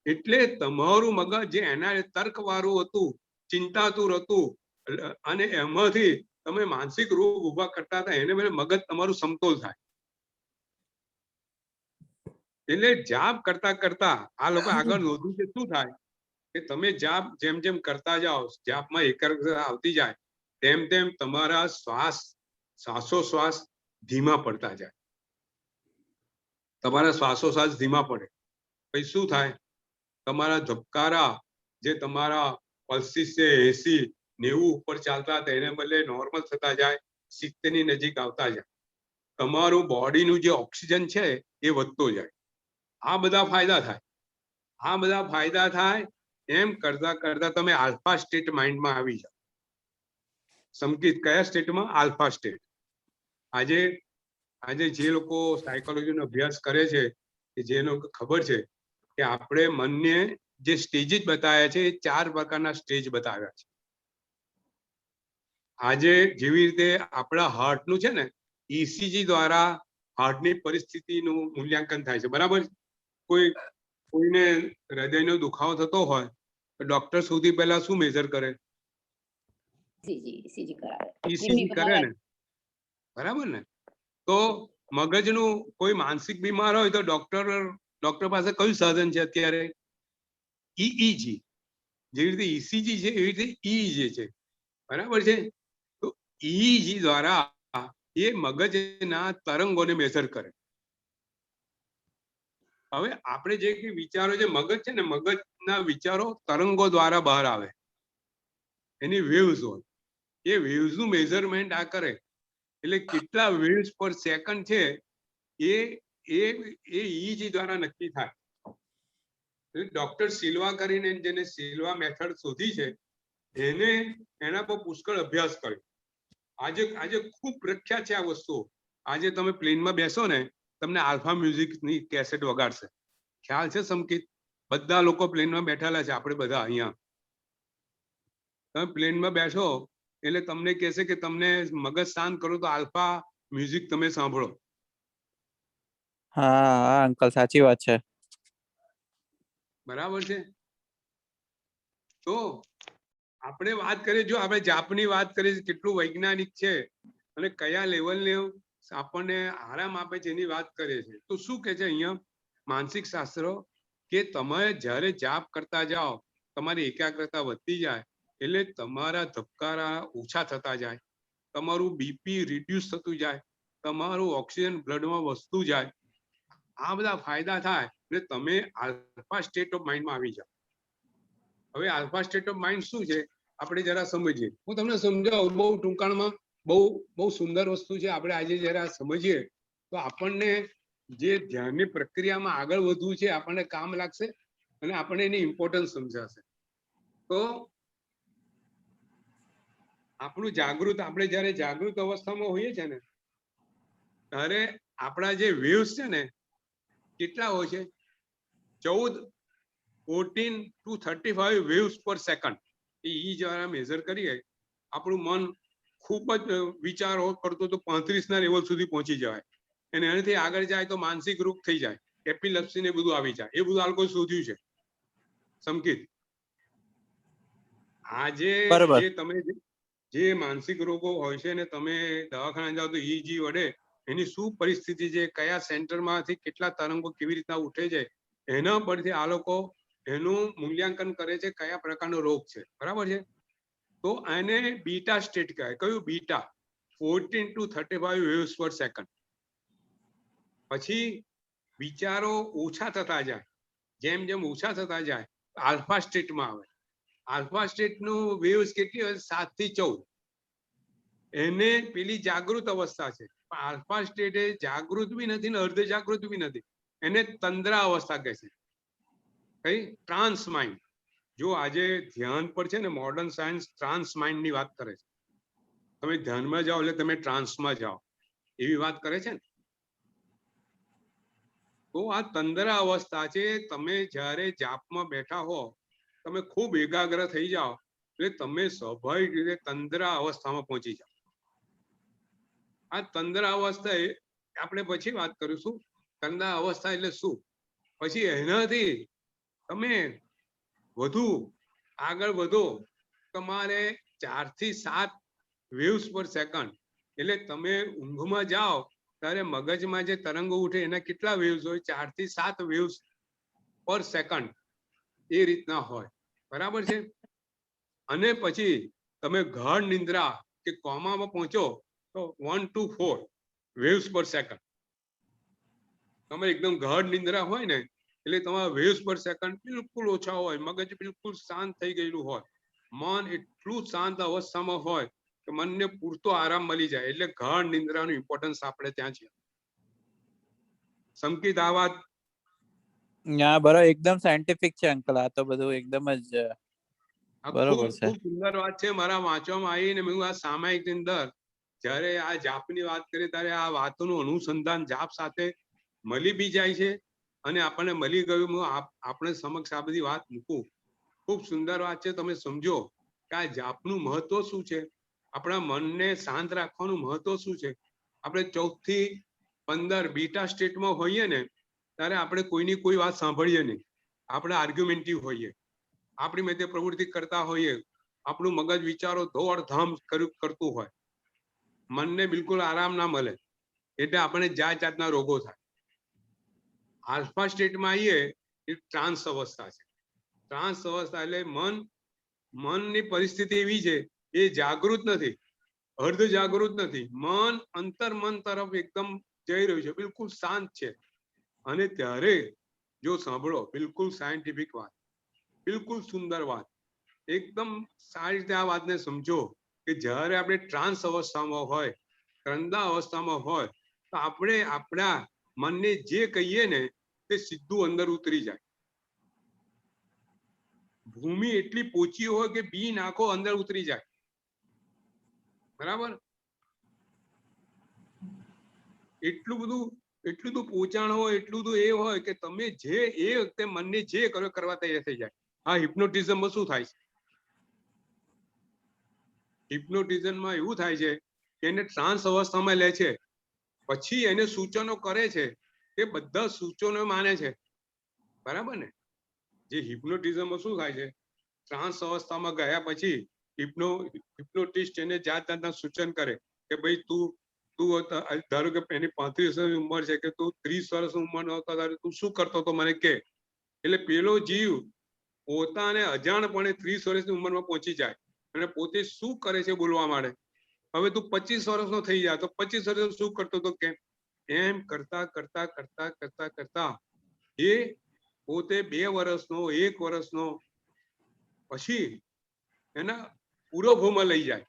એટલે તમારું મગજ જે એના તર્કવાળું હતું, ચિંતાતુર હતું, અને એમાંથી તમે માનસિક રોગ ઉભા કરતા હતા, એને બદલે મગજ તમારું સમતોલ થાય. એટલે જાપ કરતા આ લોકો આગળ નોંધ્યું કે શું થાય કે તમે જાપ જેમ જેમ કરતા જાઓ, જાપમાં એકાગ્રતા આવતી જાય, તેમ તેમ તમારા શ્વાસોશ્વાસ ધીમા પડતા જાય. તમારા શ્વાસોશ્વાસ ધીમા પડે પછી શું થાય, તમારા ધબકારા જે તમારા પલ્સીસ છે 80-90 ઉપર ચાલતા હતા એને બદલે નોર્મલ થતા જાય, 70 ની નજીક આવતા જાય. તમારું બોડીનું જે ઓક્સિજન છે એ વધતો જાય. આ બધા ફાયદા થાય. એમ કરતા તમે આલ્ફા સ્ટેટ માઇન્ડમાં આવી જાઓ. સંકેત કયા સ્ટેટમાં? Alpha state. આજે જે લોકો સાયકોલોજીનો અભ્યાસ કરે છે, કે જે લોકો ખબર છે કે આપણે મનને જે સ્ટેજીસ બતાવ્યા છે એ 4 પ્રકારના સ્ટેજ બતાવ્યા છે. આજે જેવી રીતે આપણા હાર્ટનું છે ને, ECG દ્વારા હાર્ટની પરિસ્થિતિનું મૂલ્યાંકન થાય છે, બરાબર? કોઈને હૃદયનો દુખાવો થતો હોય તો ડોક્ટર સૌથી પહેલા શું મેજર કરે? ECG કરે ને, બરાબર ને? તો મગજનું કોઈ માનસિક બીમાર હોય તો ડોક્ટર પાસે કયું સાધન છે અત્યારે? EEG. જેવી રીતે ECG છે એવી રીતે EEG છે, બરાબર છે? તો EEG દ્વારા એ મગજના તરંગોને મેજર કરે. હવે આપણે જે વિચારો, જે મગજ છે ને, મગજના વિચારો તરંગો દ્વારા બહાર આવે, એની વેવ્સ હોય. એ વેવ્સનું મેઝરમેન્ટ આ કરે. એટલે કેટલા વેવ્સ પર સેકન્ડ છે એ EEG દ્વારા નક્કી થાય. ડોક્ટર સિલ્વા કરીને, જેને સિલ્વા મેથડ શોધી છે, એના પર પુષ્કળ અભ્યાસ કર્યો. આજે ખૂબ પ્રખ્યાત છે આ વસ્તુ. આજે તમે પ્લેનમાં બેસો ને, તમને આલ્ફા મ્યુઝિકની કેસેટ વગાડશે. ખ્યાલ છે સંકેત? બધા લોકો પ્લેનમાં બેઠેલા છે, આપણે બધા અહીંયા. તમે પ્લેનમાં બેસો એટલે તમને કહેશે કે તમને મગજ શાંત કરો તો આલ્ફા મ્યુઝિક તમે સાંભળો. હા અંકલ, સાચી વાત છે. બરાબર છે. તો આપણે વાત કરીએ, જો આપણે જાપની વાત કરીએ, કેટલું વૈજ્ઞાનિક છે અને કયા લેવલને આપણને આરામ આપે છે એની વાત કરે છે. તો શું કે છે અહીંયા માનસિક શાસ્ત્રો કે તમે જ્યારે જાપ કરતા જાઓ, તમારી એકાગ્રતા વધતી જાય એટલે તમારા ધબકારા ઓછા થતા જાય, તમારું બીપી રિડ્યુસ થતું જાય, તમારું ઓક્સિજન બ્લડમાં વધતું જાય. આ બધા ફાયદા થાય એટલે તમે આલ્ફા સ્ટેટ ઓફ માઇન્ડમાં આવી જાઓ. હવે આલ્ફા સ્ટેટ ઓફ માઇન્ડ શું છે? આપણે જરા સમજીએ. હું તમને સમજાવું બહુ ટૂંકાણમાં. બહુ સુંદર વસ્તુ છે. આપણે આજે જરા સમજીએ તો આપણને જે ધ્યાનની પ્રક્રિયામાં આગળ વધવું છે આપણને કામ લાગશે અને આપણને એની ઇમ્પોર્ટન્સ સમજાશે. તો આપણું આપણે જયારે જાગૃત અવસ્થામાં હોઈએ છે ને ત્યારે આપણા જે વેવ્સ છે ને કેટલા હોય છે? 14 to 35 વેવ્સ પર સેકન્ડ. એ જરા મેઝર કરીએ આપણું મન ખૂબ જ વિચારો કરતો તો 35 ના લેવલ સુધી પહોંચી જાય અને એનાથી આગળ જાય તો માનસિક રોગ થઈ જાય, એપિલેપ્સી ને બધું આવી જાય. એ બધું આ લોકો શોધ્યું છે. સંકેત આજે જે તમે જે માનસિક રોગો હોય છે ને તમે દવાખાના જાઓ તો EEG વડે એની શું પરિસ્થિતિ છે, કયા સેન્ટરમાંથી કેટલા તરંગો કેવી રીતના ઉઠે છે, એના પરથી આ લોકો એનું મૂલ્યાંકન કરે છે કયા પ્રકારનો રોગ છે. બરાબર છે? તો આને બીટા સ્ટેટ કહેવાય. કયું? બીટા. 14 to 35 વેવ્સ પર સેકન્ડ. પછી વિચારો ઓછા થતા જાય. જેમ જેમ ઓછા થતા જાય આલ્ફા સ્ટેટમાં આવે. આલ્ફા સ્ટેટનું વેવ્સ કેટલી હોય? 7 થી 14. એને પેલી જાગૃત અવસ્થા છે. આલ્ફા સ્ટેટ એ જાગૃત બી નથી ને અર્ધ જાગૃત બી નથી. એને તંદ્રા અવસ્થા કહે છે. કઈ? Trans mind. જો આજે ધ્યાન પર છે ને મોડર્ન સાયન્સ ટ્રાન્સ માઇન્ડ ની વાત કરે છે. તમે ધ્યાનમાં જાઓ એટલે તમે ટ્રાન્સમાં જાઓ એવી વાત કરે છે ને. તો આ તંદ્રા અવસ્થા છે. તમે જ્યારે જાપમાં બેઠા હો તમે ખૂબ એકાગ્ર થઈ જાઓ એટલે તમે સ્વાભાવિક રીતે તંદ્રા અવસ્થામાં પહોંચી જાઓ. આ તંદ્રા અવસ્થા આપણે પછી વાત કરીશું. તંદ્રા અવસ્થા એટલે શું? પછી એનાથી તમે વધુ આગળ વધો. તમારે 4 થી 7 વેવ્સ પર સેકન્ડ. એટલે તમે ઊંઘમાં જાઓ ત્યારે મગજમાં જે તરંગો ઉઠે એના કેટલા વેવ્સ હોય? 4 થી 7 વેવ્સ પર સેકન્ડ. એ રીતના હોય. બરાબર છે? અને પછી તમે ગાઢ નિંદ્રા કે કોમામાં પહોંચો તો 1 to 4 વેવ્સ પર સેકન્ડ. તમે એકદમ ગાઢ નિંદ્રા હોય ને એટલે તમારા વેવ્સ પર સેકન્ડ બિલકુલ ઓછા હોય. મગજ બિલકુલ શાંત થઈ ગયેલું હોય. મન એટલું શાંત અવસ્થામાં હોય કે મનને પૂરતો આરામ મળી જાય. એટલે ગાઢ નિંદ્રાનું ઇમ્પોર્ટન્સ આપણે ત્યાં છે. સંકેત આ વાત બરાબર, એકદમ સાયન્ટિફિક છે અંકલ. આ તો બધું એકદમ જ બરોબર છે. ખૂબ સુંદર વાત છે. મારા વાંચવામાં આવીને મેં આ સામાયિક ની અંદર જ્યારે આ જાપની વાત કરી ત્યારે આ વાતનું અનુસંધાન જાપ સાથે મળી બી જાય છે અને આપણને મળી ગયું. આપણે સમક્ષ આ બધી વાત મૂકું. ખૂબ સુંદર વાત છે. તમે સમજો કે આ જાપનું મહત્વ શું છે, આપણા મનને શાંત રાખવાનું મહત્વ શું છે. આપણે 14 થી 15 બીટા સ્ટેટમાં હોઈએ ને ત્યારે આપણે કોઈની કોઈ વાત સાંભળીએ નહીં. આપણે આર્ગ્યુમેન્ટિવ હોઈએ, આપણી મેં પ્રવૃત્તિ કરતા હોઈએ, આપણું મગજ વિચારો દોડધામ કરતું હોય, મનને બિલકુલ આરામ ના મળે એટલે આપણે જાતના રોગો થાય. આલ્ફા સ્ટેટમાં આવીએ એ ટ્રાન્સ અવસ્થા છે. ટ્રાન્સ અવસ્થા એટલે મનની પરિસ્થિતિ એવી છે એ જાગૃત નથી, અર્ધ જાગૃત નથી. મન અંતર્મન તરફ એકદમ જઈ રહ્યું છે, બિલકુલ શાંત છે. અને ત્યારે જો સાંભળો, બિલકુલ સાયન્ટિફિક વાત, બિલકુલ સુંદર વાત, એકદમ સારી રીતે આ વાતને સમજો કે જ્યારે આપણે ટ્રાન્સ અવસ્થામાં હોય, ત્રંદા અવસ્થામાં હોય તો આપણે આપણા મનને જે કહીએ ને તે સીધું અંદર ઉતરી જાય. ભૂમિ એટલી પોચી હોય કે બી નાખો અંદર ઉતરી જાય. બરાબર? એટલું બધું પોચાણ હોય, એટલું બધું એ હોય કે તમે જે એ વખતે મનને જે કરો કરવા તૈયાર થઈ જાય. આ હિપ્નોટિઝમમાં શું થાય છે? હિપ્નોટિઝમમાં એવું થાય છે કે એને ટ્રાન્સ અવસ્થામાં લે છે, પછી એને સૂચનો કરે છે, એ બધા સૂચનો માને છે. બરાબર ને? જે હિપ્નોટિઝમમાં શું થાય છે, ટ્રાન્સ અવસ્થામાં ગયા પછી હિપ્નોટિસ્ટ એને જાતના સૂચન કરે કે ભાઈ તું ધારો કે એની 35 વર્ષની ઉંમર છે કે તું 30 વર્ષની ઉંમરનો હતો ત્યારે તું શું કરતો હતો મને કે. એટલે પેલો જીવ પોતાને અજાણપણે 30 વર્ષની ઉંમરમાં પહોંચી જાય અને પોતે શું કરે છે બોલવા માંડે. હવે તું 25 વર્ષનો થઈ જાય તો 25 વર્ષ શું કરતો હતો કે એમ કરતા કરતા કરતા કરતા કરતા એ પોતે 2 વર્ષનો, 1 વર્ષનો, પછી એના પૂરો ભાવમાં લઈ જાય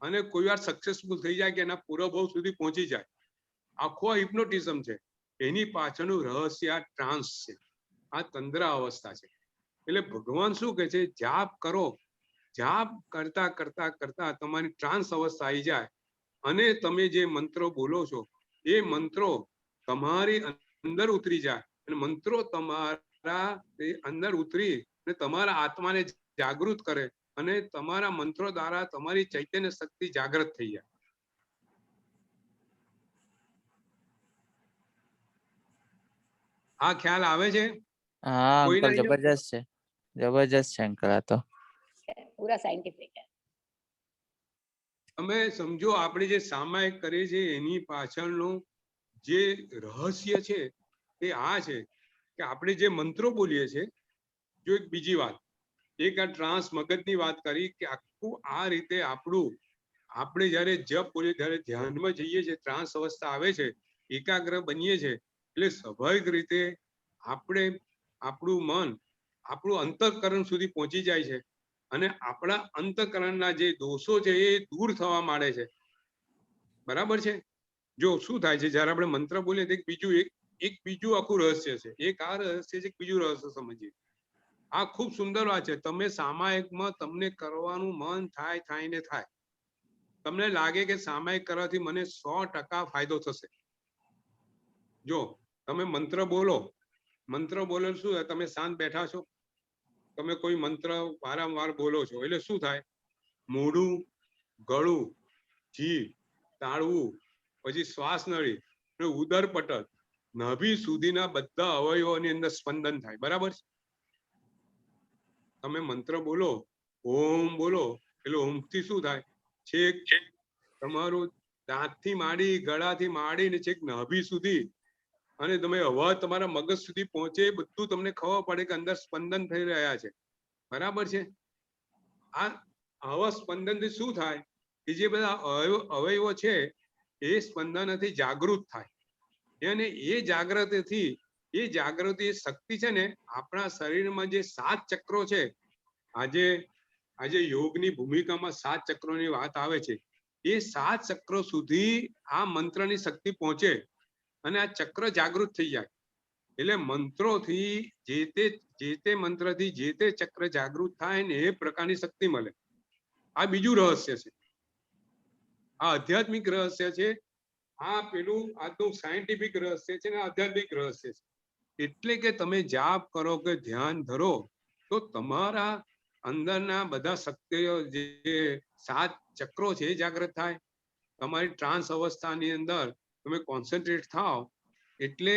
અને કોઈ વાર સક્સેસફુલ થઈ જાય કે એના પૂરો ભાવ સુધી પહોંચી જાય. આખો હિપ્નોટિઝમ છે. એની પાછળનું રહસ્ય આ ટ્રાન્સ છે, આ તંદ્રા અવસ્થા છે. એટલે ભગવાન શું કહે છે, જાપ કરો, જાપ કરતા કરતા કરતા તમારી ટ્રાન્સ અવસ્થા આવી જાય અને તમે જે મંત્રો બોલો છો એ મંત્રો તમારી અંદર ઉતરી જાય અને મંત્રો તમારા અંદર ઉતરી અને તમારા આત્માને જાગૃત કરે અને તમારા મંત્રો દ્વારા તમારી ચૈતન્ય શક્તિ જાગૃત થઈ જાય. આ ખ્યાલ આવે છે? હા કોઈને અંકલ જબરજસ્ત છે, જબરજસ્ત છે અંકલ. આ તો पूरा साइंटिफिक है. તમે સમજો આપણે જે સામાયિક કરીએ છીએ એની પાછળનું જે રહસ્ય છે એ આ છે કે આપણે જે મંત્રો બોલીએ છીએ. જો એક બીજી વાત, એક આ ટ્રાન્સ મગજની વાત કરી કે આખું આ રીતે આપણે જ્યારે જપ બોલીએ ત્યારે ધ્યાનમાં જઈએ છીએ, ટ્રાન્સ અવસ્થા આવે છે, એકાગ્ર બનીએ છીએ, એટલે સ્વાભાવિક રીતે આપણું મન આપણું અંતઃકરણ સુધી પહોંચી જાય છે અને આપણા અંતઃકરણના જે દોષો છે એ દૂર થવા માંડે છે. બરાબર છે? જો શું થાય છે જ્યારે આપણે મંત્ર બોલીએ તો એક બીજું આખું રહસ્ય છે. એક આ રહસ્ય છે, એક બીજું રહસ્ય સમજીએ. આ ખૂબ સુંદર વાત છે. તમે સામાયિકમાં તમને કરવાનું મન થાય ને થાય, તમને લાગે કે સામાયિક કરવાથી મને 100% ફાયદો થશે. જો તમે મંત્ર બોલો શું થાય, તમે શાંત બેઠા છો, તમે કોઈ મંત્ર વારંવાર બોલો છો એટલે શું થાય, મોઢું, ગળું, જીભ, તાળવું, પછી શ્વાસ નળી, ઉદર પટલ, નાભી સુધીના બધા અવયવોની અંદર સ્પંદન થાય. બરાબર છે? તમે મંત્ર બોલો, ઓમ બોલો એટલે ઓમથી શું થાય, છેક તમારું દાંતથી માંડી, ગળાથી માંડીને છેક નાભી સુધી અને તમે અવાજ તમારા મગજ સુધી પહોંચે, બધું તમને ખબર પડે કે અંદર સ્પંદન થઈ રહ્યા છે. બરાબર છે? આવા સ્પંદનથી શું થાય કે જે બધા અવયવો છે એ સ્પંદનથી જાગૃત થાય અને એ જાગૃતિ શક્તિ છે ને આપણા શરીરમાં જે 7 ચક્રો છે. આજે યોગની ભૂમિકામાં 7 ચક્રોની વાત આવે છે. એ 7 ચક્રો સુધી આ મંત્રની શક્તિ પહોંચે અને આ ચક્ર જાગૃત થઈ જાય. એટલે મંત્રોથી જે તે મંત્રથી જે તે ચક્ર જાગૃત થાય ને એ પ્રકારની શક્તિ મળે. આ બીજું રહસ્ય છે, આ આધ્યાત્મિક રહસ્ય છે. આ તો સાયન્ટિફિક રહસ્ય છે ને આધ્યાત્મિક રહસ્ય છે. એટલે કે તમે જાપ કરો કે ધ્યાન ધરો તો તમારા અંદરના બધા શક્તિઓ જે 7 ચક્રો છે એ જાગૃત થાય. તમારી ટ્રાન્સ અવસ્થાની અંદર તમે કોન્સન્ટ્રેટ થાવ એટલે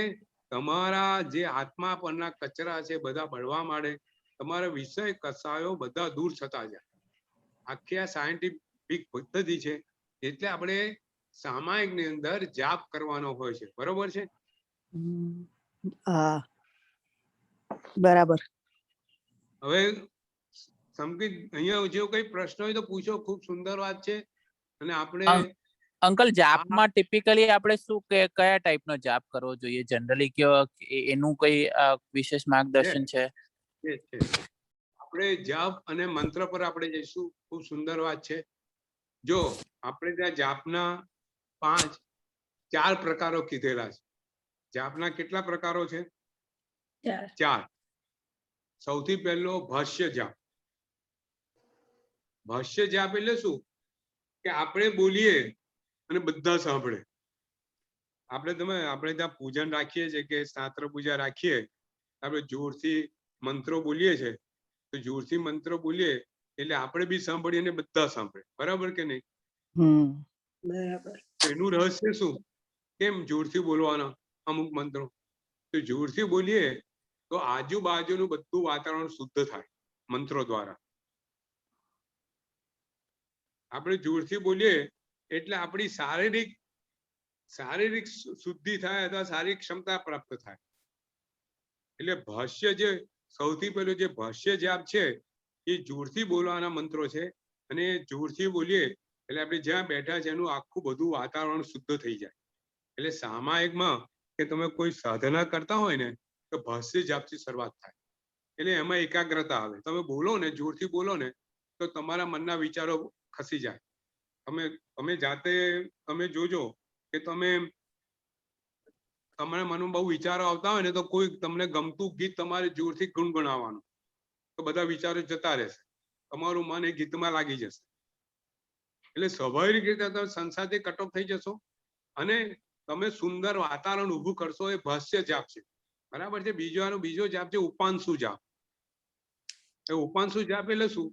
તમારા જે આત્મા પરના કચરા છે બધા બળવા માંડે, તમારા વિષય કસાયો બધા દૂર થતા જાય. આખી આ સાયન્ટિફિક પદ્ધતિ છે. એટલે આપણે સામાયિકની અંદર જાપ કરવાનો હોય છે. બરોબર છે? હા બરાબર. હવે સંકેત અહીંયા જો કઈ પ્રશ્ન હોય તો પૂછો. ખૂબ સુંદર વાત છે. અને આપણે અંકલ જાપમાં ટિપિકલી આપણે શું કયા ટાઈપનો જાપ કરવો જોઈએ જનરલી, એનું કોઈ વિશેષ માર્ગદર્શન છે? આપણે જાપ અને મંત્ર પર આપણે જઈશું. ખૂબ સુંદર વાત છે. જો આપણે ત્યાં જાપના 4 પ્રકારો કીધેલા છે. જાપના કેટલા પ્રકારો છે? 4. સૌથી પહેલો ભાષ્ય જાપ. ભાષ્ય જાપ એટલે શું કે આપણે બોલીએ અને બધા સાંભળે. આપણે ત્યાં પૂજન રાખીએ છીએ કે શાસ્ત્ર પૂજા રાખીએ, આપણે જોરથી મંત્રો બોલીએ છીએ તો જોરથી મંત્રો બોલીએ એટલે આપણે બી સાંભળીએ અને બધા સાંભળે. બરાબર કે નહીં? બરાબર. એનું રહસ્ય શું? કેમ જોરથી બોલવાના અમુક મંત્રો? તો જોરથી બોલીએ તો આજુબાજુનું બધું વાતાવરણ શુદ્ધ થાય મંત્રો દ્વારા. આપણે જોરથી બોલીએ એટલે આપણી શારીરિક શુદ્ધિ થાય અથવા શારીરિક ક્ષમતા પ્રાપ્ત થાય. એટલે ભાષ્ય જે સૌથી પહેલું જે ભાષ્ય જાપ છે એ જોરથી બોલવાના મંત્રો છે. અને જોરથી બોલીએ એટલે આપણે જ્યાં બેઠા છે એનું આખું બધું વાતાવરણ શુદ્ધ થઈ જાય. એટલે સામાયિકમાં કે તમે કોઈ સાધના કરતા હોય ને તો ભાષ્ય જાપથી શરૂઆત થાય. એટલે એમાં એકાગ્રતા આવે. તમે બોલો ને, જોરથી બોલો ને તો તમારા મનના વિચારો ખસી જાય. તમે જાતે તમે જોજો કે તમારા મનમાં બહુ વિચારો આવતા હોય ને તો કોઈ તમને ગમતું ગીત તમારે જોરથી ગુણગુણાવવાનું, તો બધા વિચારો જતા રહેશે, તમારું મન એ ગીતમાં લાગી જશે. એટલે સ્વાભાવિક રીતે તમે સંસારથી કટ ઓફ થઈ જશો અને તમે સુંદર વાતાવરણ ઊભું કરશો. એ ભાષ્ય જાપ છે, બરાબર છે. બીજો જાપ છે ઉપાંશુ જાપ. એ ઉપાંશુ જાપ એટલે શું?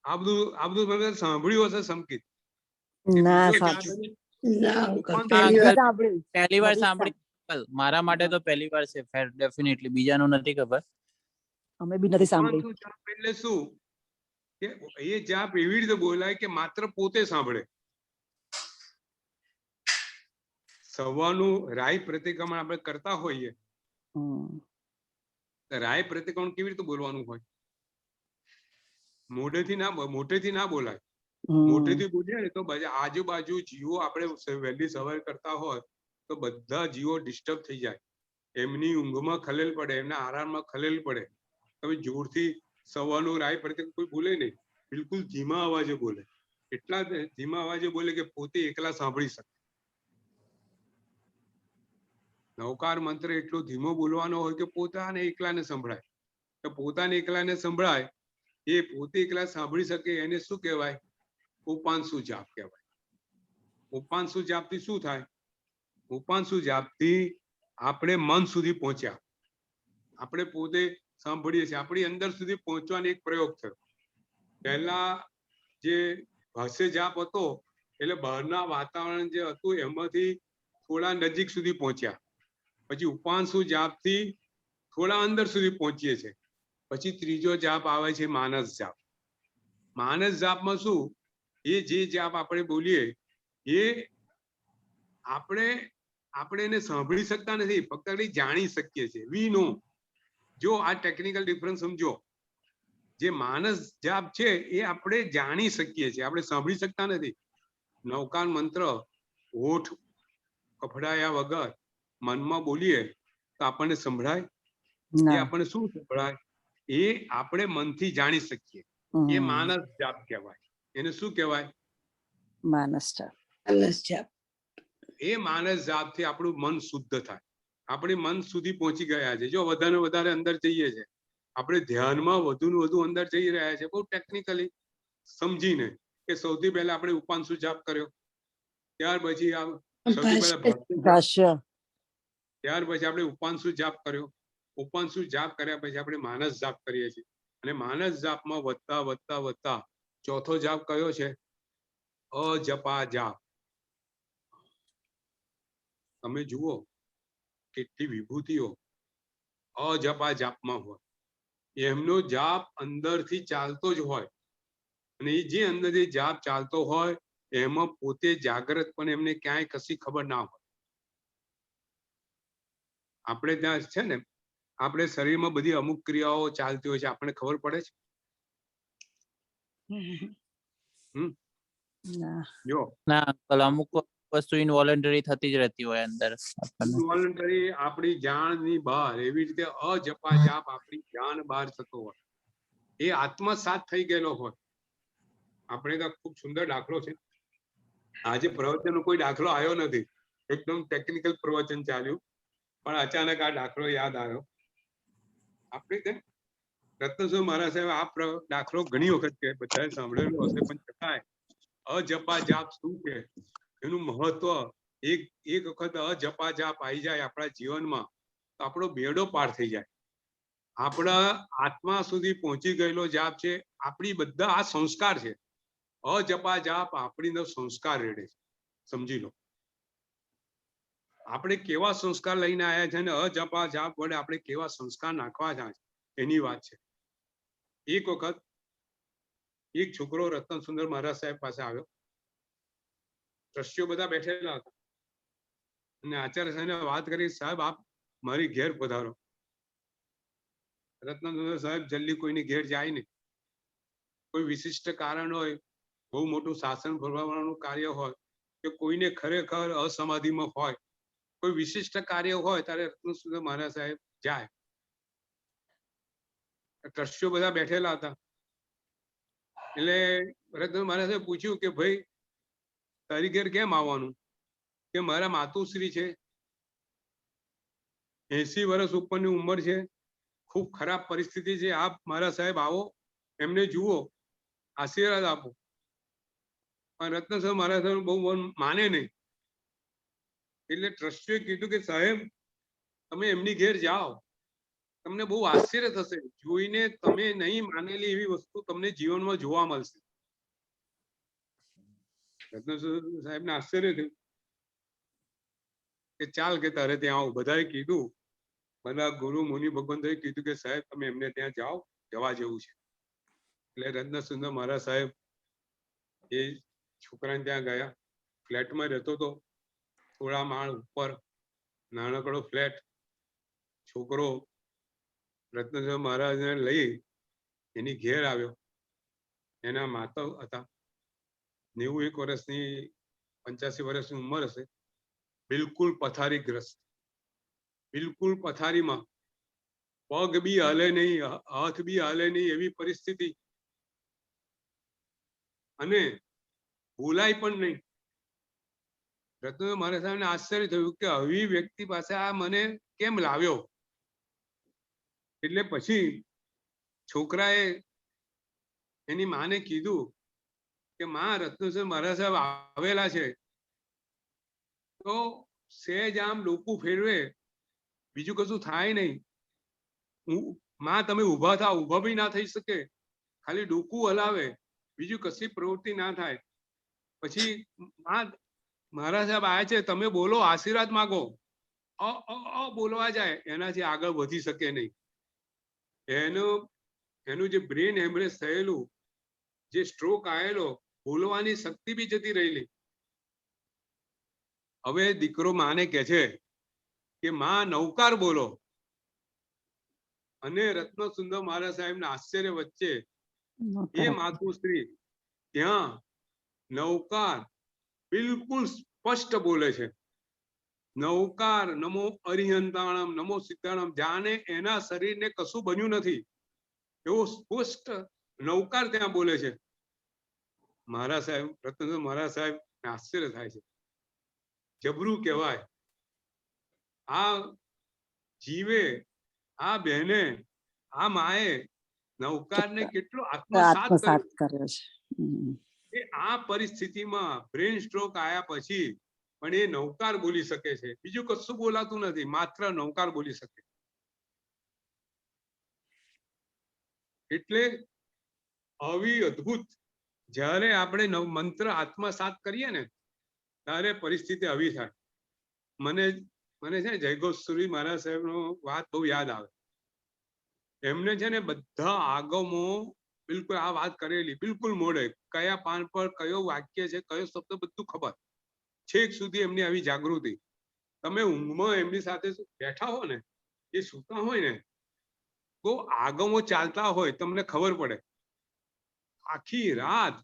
આ બધું તમે સાંભળ્યું હશે સંકિત. ના બીજો જાપ સાચું પહેલી વાર સાંભળી. મારા માટે તો પહેલી વાર છે, ડેફિનેટલી. બીજાનું નથી ખબર. અમે બી નથી સાંભળ્યું. ઉપાંશુ જાપ એટલે શું કે એ જાપ એવી રીતે બોલાય કે માત્ર પોતે સાંભળે. સવારનું રાય પ્રતિક્રમણ આપણે કરતા હોઈએ, રાય પ્રતિક્રમણ કેવી રીતે બોલવાનું હોય? મોઢેથી ના બોલાય. મોઢેથી બોલીએ ને તો આજુબાજુ જીવો આપણે વહેલી સવારે કરતા હોય તો બધા જીવો ડિસ્ટર્બ થઈ જાય, એમની ઊંઘમાં ખલેલ પડે, એમના આરામમાં ખલેલ પડે. તમે જોરથી સવારનું રાય પ્રતિક્રમણ કોઈ બોલે નહીં, બિલકુલ ધીમા અવાજે બોલે. એટલા ધીમા અવાજે બોલે કે પોતે એકલા સાંભળી શકે. નવકાર મંત્ર એટલો ધીમો બોલવાનો હોય કે પોતાને એકલાને સંભળાય. તો પોતાને એકલાને સંભળાય, એ પોતે એકલા સાંભળી શકે, એને શું કહેવાય? ઉપાંશુ જાપ કહેવાય. ઉપાંશુ જાપથી શું થાય? ઉપાંશુ જાપથી આપણે મન સુધી પહોંચ્યા. આપણે પોતે સાંભળીએ છીએ, આપણી અંદર સુધી પહોંચવાનો એક પ્રયોગ થયો. પહેલા જે ભાષ્ય જાપ હતો એટલે બહારના વાતાવરણ જે હતું એમાંથી થોડા નજીક સુધી પહોંચ્યા. પછી ઉપાંશુ જાપથી થોડા અંદર સુધી પહોંચીએ છીએ. પછી ત્રીજો જાપ આવે છે માનસ જાપ. માનસ જાપમાં શું? એ જે જાપ આપણે બોલીએ એ આપણે એને સાંભળી શકતા નથી, ફક્ત જાણી શકીએ છીએ. વી નો. જો આ ટેકનિકલ ડિફરન્સ સમજો. જે માનસ જાપ છે એ આપણે જાણી શકીએ છીએ, આપણે સાંભળી શકતા નથી. નવકાર મંત્ર હોઠ કફડાયા વગર મનમાં બોલીએ તો આપણને સંભળાય. એ આપણને શું સંભળાય? એ આપણે મનથી જાણી શકીએ. એ માનસ જાપ કહેવાય. એને શું કહેવાય? માનસ જાપ. એ માનસ જાપથી આપણું મન શુદ્ધ થાય. આપણે મન સુધી પહોંચી ગયા છે. જો વધારે અંદર જઈએ છે, આપણે ધ્યાનમાં વધુ અંદર જઈ રહ્યા છે, બહુ ટેકનિકલી સમજીને કે સૌથી પહેલા આપણે ઉપાંશુ જાપ કર્યો, ત્યાર પછી આપણે ઉપાંશુ જાપ કર્યો. ઉપાંશુ જાપ કર્યા પછી આપણે માનસ જાપ કરીએ છીએ. અને માનસ જાપમાં વધતા ચોથો જાપ કયો છે? અજપા જાપ. તમે જુઓ કેટલી વિભૂતિઓ અજપા જાપમાં હોય. એમનો જાપ અંદરથી ચાલતો જ હોય, અને એ જે અંદરથી જાપ ચાલતો હોય એમાં પોતે જાગ્રત પણ એમને ક્યાંય કશી ખબર ના હોય. આપણે ત્યાં છે ને, આપણે શરીરમાં બધી અમુક ક્રિયાઓ ચાલતી હોય છે, આપણને ખબર પડે છે? જો ના અંકલ, અમુક વસ્તુ ઇનવોલન્ટરી થતી જ રહેતી હોય અંદર. ઇનવોલન્ટરી આપણી જાણની બહાર. એવી રીતે અજપા જાપ આપણી જાણ બહાર થતો હોય, એ આત્મસાત થઈ ગયેલો હોય. આપણે તો ખૂબ સુંદર દાખલો છે. આજે પ્રવચનનો કોઈ દાખલો આવ્યો નથી, એકદમ ટેકનિકલ પ્રવચન ચાલ્યું, પણ અચાનક આ દાખલો યાદ આવ્યો. આપણે રત્નસ્વામી મહારાજ સાહેબ આ દાખલો ઘણી વખત કે બધાએ સાંભળેલો હશે, પણ છતાંય અજપા જાપ શું છે એનું મહત્વ. એક વખત અજપા જાપ આવી જાય આપણા જીવનમાં તો આપણો બેડો પાર થઈ જાય. આપણા આત્મા સુધી પહોંચી ગયેલો જાપ છે. આપણી બધા આ સંસ્કાર છે. અજપા જાપ આપણીનો સંસ્કાર રેડે છે, સમજી લો. આપણે કેવા સંસ્કાર લઈને આવ્યા છે અને અજપા જાપ વડે આપણે કેવા સંસ્કાર નાખવા છે એની વાત છે. એક વખત એક છોકરો રતન સુંદર મહારાજ સાહેબ પાસે આવ્યો. ટ્રસ્ટીઓ બધા બેઠેલા હતા અને આચાર્ય સાહેબને વાત કરી, સાહેબ આપ મારી ઘેર પધારો. રત્ન સુંદર સાહેબ જલ્દી કોઈની ઘેર જાય નહીં. કોઈ વિશિષ્ટ કારણ હોય, બહુ મોટું શાસન ભરવાનું કાર્ય હોય, કે કોઈને ખરેખર અસમાધિમાં હોય, કોઈ વિશિષ્ટ કાર્ય હોય ત્યારે રત્ન સુંદર મહારાજ સાહેબ જાય. ટ્રસ્ટીઓ બધા બેઠેલા હતા. એટલે રત્ન મહારાજે પૂછ્યું કે ભાઈ તારી ઘેર કેમ આવવાનું? કે મારા માતુશ્રી છે, 80 વર્ષ ઉપરની ઉંમર છે, ખૂબ ખરાબ પરિસ્થિતિ છે, આપ મારા સાહેબ આવો, એમને જુઓ, આશીર્વાદ આપો. પણ રત્ન સાહેબ મારા સાહેબ બહુ માને નહીં. એટલે ટ્રસ્ટીએ કીધું કે સાહેબ તમે એમની ઘેર જાઓ, તમને બહુ આશ્ચર્ય થશે, જોઈને તમે નહીં માનેલી એવી વસ્તુ તમને જીવનમાં જોવા મળશે. રત્ન સાહેબને આશ્ચર્ય થયું કે ચાલ કે તારે ત્યાં આવું. બધાએ કીધું, બધા ગુરુ મુનિ ભગવંતોએ કીધું કે સાહેબ તમે એમને ત્યાં જાઓ, જવા જેવું છે. એટલે રત્ન સુંદર મહારાજ સાહેબ એ છોકરાને ત્યાં ગયા. ફ્લેટમાં રહેતો હતો, થોડા માળ ઉપર, નાનકડો ફ્લેટ. છોકરો રત્ન મહારાજને લઈ એની ઘેર આવ્યો. એના માતા હતા, 91 વર્ષની, 85 વર્ષની ઉંમર હશે, બિલકુલ પથારીગ્રસ્ત, બિલકુલ પથારીમાં, પગ બી હાલે નહીં, હાથ બી હાલે નહીં એવી પરિસ્થિતિ, અને ભૂલાય પણ નહીં. રત્ન મહારાજ સાહેબને આશ્ચર્ય થયું કે આવી વ્યક્તિ પાસે આ મને કેમ લાવ્યો. એટલે પછી છોકરાએ એની માને કીધું કે માં, રત્ન મહારાજ સાહેબ આવેલા છે, તો સહેજ આમ ડોકું ફેરવે, બીજું કશું થાય નહીં. માં તમે ઊભા થાવ, ઊભા બી ના થઈ શકે, ખાલી ડોકું હલાવે, બીજું કશી પ્રવૃત્તિ ના થાય. પછી માં મહારાજ સાહેબ આયા છે, તમે બોલો, આશીર્વાદ માગો. બોલવા જાય, એનાથી આગળ વધી શકે નહીં. એનું જે બ્રેન હેમરેજ થયેલું, જે સ્ટ્રોક આવેલો, બોલવાની શક્તિ બી જતી રહેલી. હવે દીકરો માને કે છે કે માં નવકાર બોલો. અને રત્ન સુંદર મહારાજ સાહેબના આશ્ચર્ય વચ્ચે એ માતુશ્રી ત્યાં નવકાર બિલકુલ સ્પષ્ટ બોલે છે. નવકાર, નમો અરિહંતાણમ, નમો સિદ્ધાણમ, જાણે એના શરીરને કશું બન્યું નથી એવો સ્પષ્ટ નવકાર ત્યાં બોલે છે. મહારાજ સાહેબ, રત્ન મહારાજ સાહેબ આશ્ચર્ય થાય છે. જબરું કહેવાય. આ જીવે, આ બહેને, આ માએ નવકારને કેટલો આત્મસાત કર્યો છે. આ પરિસ્થિતિમાં બ્રેન સ્ટ્રોક આયા પછી પણ એ નવકાર બોલી શકે છે, બીજું કશું બોલાતું નથી, માત્ર નવકાર બોલી શકે. એટલે આવી અદ્ભુત, જ્યારે આપણે મંત્ર આત્મસાત કરીએ ને ત્યારે પરિસ્થિતિ આવી થાય. મને છે ને જયઘોષ મહારાજ સાહેબ નો વાત બહુ યાદ આવે. એમને છે ને બધા આગમો બિલકુલ આ વાત કરેલી, બિલકુલ મોડે, કયા પાન પર કયો વાક્ય છે, કયો શબ્દ, બધું ખબર. છેક સુધી એમની આવી જાગૃતિ. તમે ઊંઘમાં એમની સાથે બેઠા હો ને, એ સૂતા હોય ને, તો આગમો ચાલતા હોય, તમને ખબર પડે. આખી રાત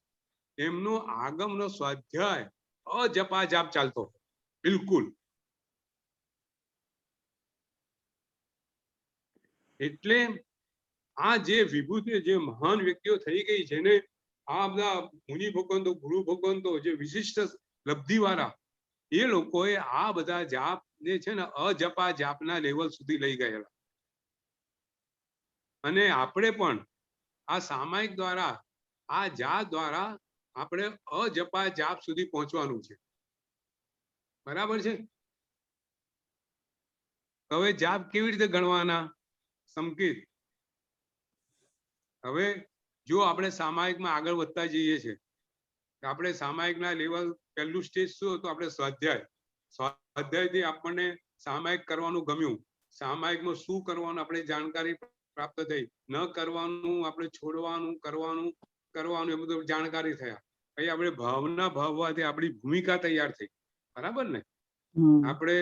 એમનો આગમનો સ્વાધ્યાય અજપાજાપ ચાલતો, બિલકુલ. એટલે આ જે વિભૂતિ, જે મહાન વ્યક્તિઓ થઈ ગઈ, જેને આ બધા મુનિ ભગવંતો, ગુરુ ભગવંતો, જે વિશિષ્ટ લબ્ધિ વાળા, એ લોકોએ આ બધા જાપ ને છે ને અજપા જાપના લેવલ સુધી લઈ ગયેલા. અને આપણે પણ આ સામાયિક દ્વારા, આ જાપ દ્વારા આપણે અજપા જાપ સુધી પહોંચવાનું છે. બરાબર છે? હવે જાપ કેવી રીતે ગણવાના? સંકેત. હવે જો આપણે સામાયિકમાં આગળ વધતા જઈએ છીએ, આપણે સામાયિકના લેવલ, પહેલું સ્ટેજ શું હતું? આપણે સ્વાધ્યાય. સ્વાધ્યાયથી આપણને સામાયિક કરવાનું ગમ્યું, સામાયિકમાં શું કરવાનું આપણે જાણકારી પ્રાપ્ત થઈ, ન કરવાનું આપણે છોડવાનું, કરવાનું એ બધું જાણકારી થયા. પછી આપણે ભાવના ભાવવાથી આપણી ભૂમિકા તૈયાર થઈ. બરાબર ને? આપણે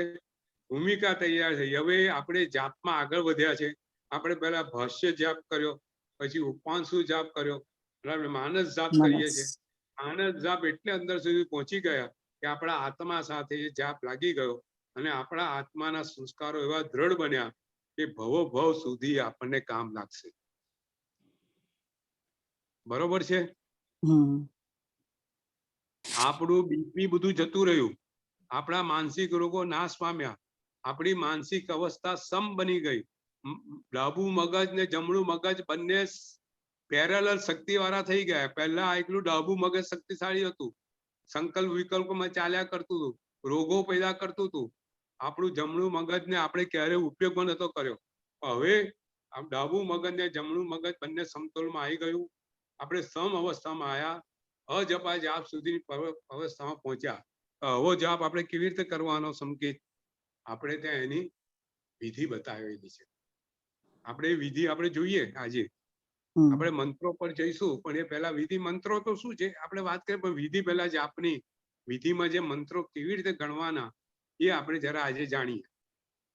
ભૂમિકા તૈયાર થઈ. હવે આપણે જાપમાં આગળ વધ્યા છે. આપણે પહેલા ભાષ્ય જાપ કર્યો, પછી ઉપાંશુ જાપ કર્યો, બરાબર, માનસ જાપ કરીએ છીએ. માનસ જાપ એટલે અંદર સુધી પહોંચી ગયા કે આપણા આત્મા સાથે એ જાપ લાગી ગયો, અને આપણા આત્માના સંસ્કારો એવા દ્રઢ બન્યા કે ભવો ભવ સુધી આપણને કામ લાગશે. બરોબર છે? હમ આપણું બીપી બધું જતું રહ્યું, આપણા માનસિક રોગો નાશ પામ્યા, આપણી માનસિક અવસ્થા સમ બની ગઈ, ડાબું મગજ ને જમણું મગજ બંને પેરેલલ શક્તિ વાળા થઈ ગયા. પહેલા એકલું ડાબું મગજ શક્તિશાળી હતું, સંકલ્પ વિકલ્પમાં ચાલ્યા કરતું હતું, રોગો પેદા કરતું હતું. આપણું જમણું મગજને આપણે ક્યારે ઉપયોગમાં નતો કર્યો. હવે ડાબું મગજ ને જમણું મગજ બંને સમતોલમાં આવી ગયું, આપણે સમ અવસ્થામાં આવ્યા, અજપા જાપ સુધી અવસ્થામાં પહોંચ્યા. આવો જાપ આપણે કેવી રીતે કરવાનો સંકેત, આપણે ત્યાં એની વિધિ બતાવેલી છે. આપણે વિધિ આપણે જોઈએ આજે, આપણે મંત્રો પર જઈશું, પણ એ પહેલા વિધિ. મંત્રો તો શું છે આપણે વાત કરીએ, પણ વિધિ પહેલા જાપની વિધિમાં જે મંત્રો કેવી રીતે ગણવાના એ આપણે જરા આજે જાણીએ.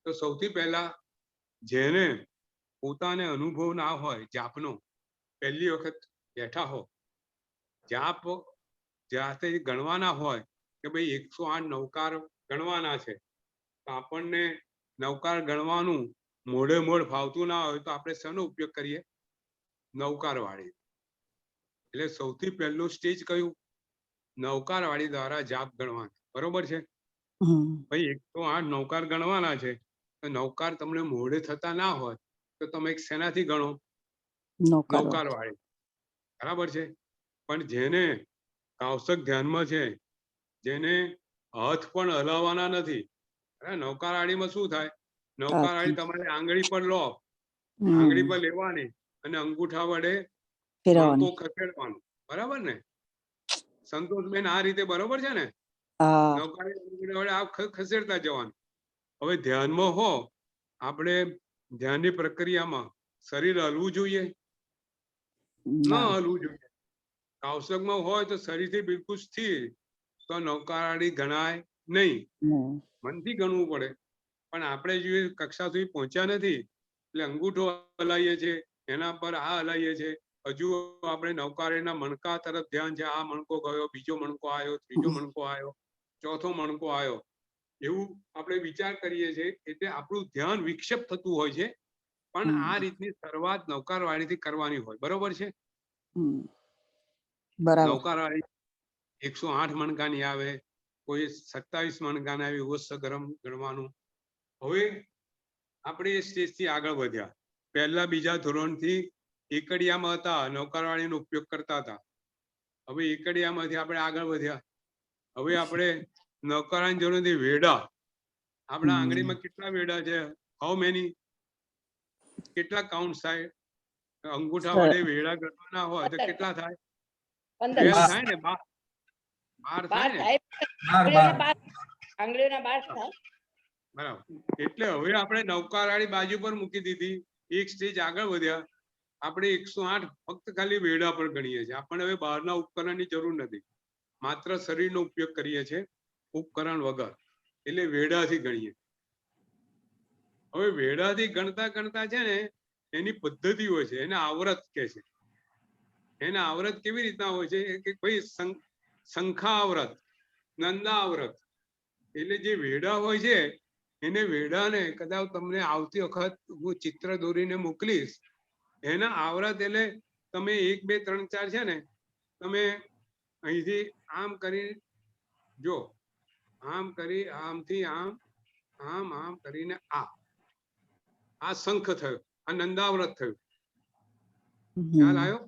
તો સૌથી પહેલા જેને પોતાને અનુભવ ના હોય જાપનો, પહેલી વખત બેઠા હો, જાપ જાતે ગણવાના હોય કે ભાઈ 108 નવકાર ગણવાના છે, તો આપણને નવકાર ગણવાનું મોઢે મોઢ ફાવતું ના હોય તો આપણે શેનો ઉપયોગ કરીએ? નવકાર વાળી. એટલે સૌથી પહેલું સ્ટેજ કયું? નવકાર વાળી દ્વારા જાપ ગણવાનું. બરોબર છે ભાઈ? 108 નવકાર ગણવાના છે, તો નવકાર તમને મોઢે થતા ના હોય તો તમે શેનાથી ગણો? નવકાર વાળી. બરાબર છે. પણ જેને કાવસક ધ્યાનમાં છે, જેને હાથ પણ હલાવવાના નથી, નવકાર વાળીમાં શું થાય? નવકાર વાળી તમારે આંગળી પર લો, આંગળી પર લેવાની અને અંગૂઠા વડે મણકો ખસેડવાનું. બરાબર ને સંતોષબેન? આ રીતે બરોબર છે ને? નવકારી વડે આ ખસેડતા જવાનું. હવે ધ્યાનમાં હો, આપણે ધ્યાનની પ્રક્રિયામાં શરીર હલવું જોઈએ? ન હલવું જોઈએ. કાવસકમાં હોય તો શરીરથી બિલકુલ સ્થિર, તો નવકારાળી ગણાય નહીં, મનથી ગણવું પડે. પણ આપણે જે કક્ષા સુધી પહોંચ્યા નથી એટલે અંગૂઠો હલાવીએ છીએ, એના પર આ હલાવીએ છીએ, હજુ આપણે નવકારીના મણકા તરફ ધ્યાન છે. આ મણકો ગયો, બીજો મણકો આવ્યો, ત્રીજો મણકો આવ્યો, ચોથો મણકો આવ્યો, એવું આપણે વિચાર કરીએ છીએ. એટલે આપણું ધ્યાન વિક્ષેપ થતું હોય છે. પણ આ રીતની શરૂઆત નવકાર વાળીથી કરવાની હોય. બરોબર છે? નવકાર વાળી 108 મણકાની આવે, કોઈ 27 મણકાની આવી, ઓછ ગરમ ગણવાનું. હવે આપણે એ સ્ટેજ થી આગળ વધ્યા. પહેલા બીજા ધોરણથી એકડિયામાં હતા, નવકારવાળીનો ઉપયોગ કરતા હતા. હવે એકડિયામાંથી આપણે આગળ વધ્યા. હવે આપણે નવકારાની જરૂર નથી, વેડા. આપણા આંગળીમાં કેટલા વેડા છે? How many? કેટલા કાઉન્ટ થાય? અંગૂઠા વડે વેડા ગણવાના હોય તો કેટલા થાય? 12 થાય ને? 12 થાય ને? આંગળીઓના 12 થાય. બરાબર. એટલે હવે આપણે નવકારવાળી બાજુ પર મૂકી દીધી, એક સ્ટેજ આગળ વધ્યા. આપણે 108 ફક્ત ખાલી વેડા પર ગણીએ છીએ. આપણે હવે બહારના ઉપકરણની જરૂર નથી, માત્ર શરીરનો ઉપયોગ કરીએ છીએ, ઉપકરણ વગર. એટલે વેડાથી ગણીએ. હવે વેડાથી ગણતા ગણતા છે ને, એની પદ્ધતિ હોય છે, એને આવૃત કહે છે. એના આવૃત કેવી રીતના હોય છે કે ભાઈ શંખાવ્રત, નંદાવ્રત. એટલે જે વેડા હોય છે એને વેડાને કદાચ તમને આવતી વખત હું ચિત્ર દોરીને મોકલીશ. એના આવૃત એટલે તમે 1 2 3 4 છે ને, તમે અહીંથી આમ કરી જો, આમ કરી, આમથી આમ, આમ આમ કરીને આ શંખ થયો, આ નંદાવ્રત થયું. ખ્યાલ આવ્યો?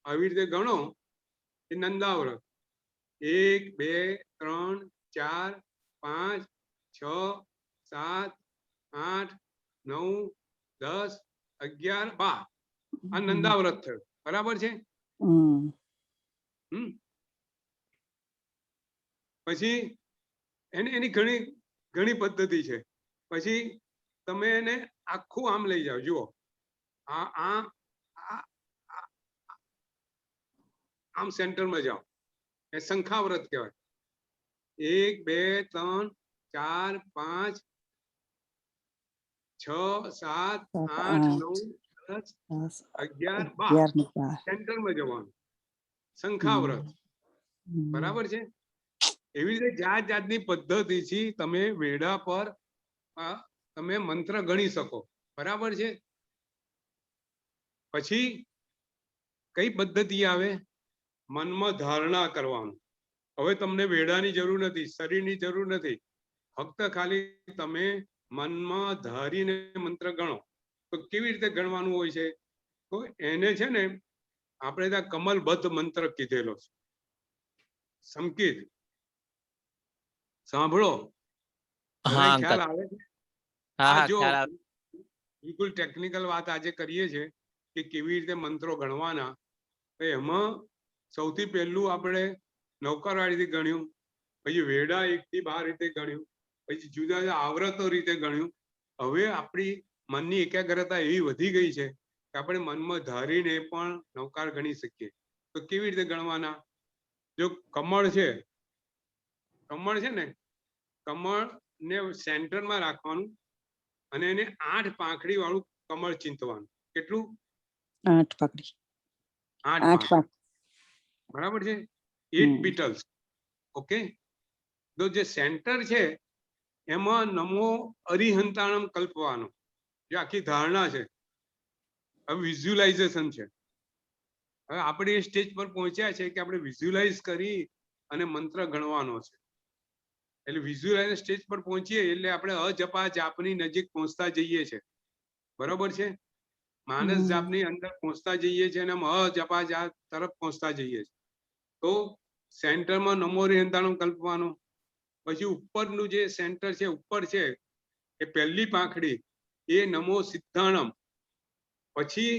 આવી રીતે ગણો એ નંદાવ્રત. 1 2 3 4 5 6 7 8 9 10 11 12 આ નંદાવ્રત થયું. બરાબર છે? પછી એની ઘણી ઘણી પદ્ધતિ છે. પછી તમે એને આખું આમ લઈ જાઓ. જુઓ, આમ સેન્ટરમાં જાઓ, એ શંખાવ્રત કહેવાય. 1 2 3 4 5 6 7 8 9 10 11 12 સેન્ટરમાં જવાનું, શંખાવ્રત. બરાબર છે? એવી રીતે જાત જાતની પદ્ધતિથી તમે વેડા પર તમે મંત્ર ગણી શકો. બરાબર છે? પછી કઈ પદ્ધતિ આવે? મનમાં ધારણા કરવાનું. હવે તમને વેડાની જરૂર નથી, શરીરની જરૂર નથી, ફક્ત ખાલી તમે મનમાં ધારીને મંત્ર ગણો. તો કેવી રીતે ગણવાનું હોય છે? તો એને છે ને આપણે ત્યાં કમલબદ્ધ મંત્ર કીધેલો છે. સંકેત સાંભળો, હા બધાય ખ્યાલ અંકલ. આવે છે? હા આ હા જો ખ્યાલ આવે. બિલકુલ ટેકનિકલ વાત આજે કરીએ છીએ કે કેવી રીતે મંત્રો ગણવાના. તો એમાં સૌથી પહેલું આપણે નૌકારવાળીથી ગણ્યું, પછી વેડા 1 થી 12 રીતે ગણ્યું, પછી જુદા જુદા આવૃતો રીતે ગણ્યું. હવે આપણી મનની એકાગ્રતા એવી વધી ગઈ છે કે આપણે મનમાં ધારીને પણ નૌકાર ગણી શકીએ. તો કેવી રીતે ગણવાના? જો કમળ છે, કમળ છે ને, કમળને સેન્ટરમાં રાખવાનું અને એને 8 પાંખડી વાળું કમળ ચિંતવાનું. કેટલું? 8 પકડી. 8 8 પાંખડી. બરાબર છે? 8 હમ. પીટલ્સ. ઓકે. તો જે સેન્ટર છે એમાં નમો અરિહંતાણમ કલ્પવાનો, જે આખી ધારણા છે. હવે વિઝ્યુલાઇઝેશન છે. હવે આપણે એ સ્ટેજ પર પહોંચ્યા છે કે આપણે વિઝ્યુલાઇઝ કરી અને મંત્ર ગણવાનો છે. એટલે વિઝ્યુલાઇઝ સ્ટેજ પર પહોંચીએ એટલે આપણે અજપા જાપની નજીક પહોંચતા જઈએ છે. બરોબર છે? માનસ જાપની અંદર પહોંચતા જઈએ છીએ અને અજપા જાપ તરફ પહોંચતા જઈએ છીએ. તો સેન્ટરમાં નમો અરિહંતાણમ કલ્પવાનો. પછી ઉપરનું જે સેન્ટર છે, ઉપર છે એ પહેલી પાંખડી, એ નમો સિદ્ધાણમ. પછી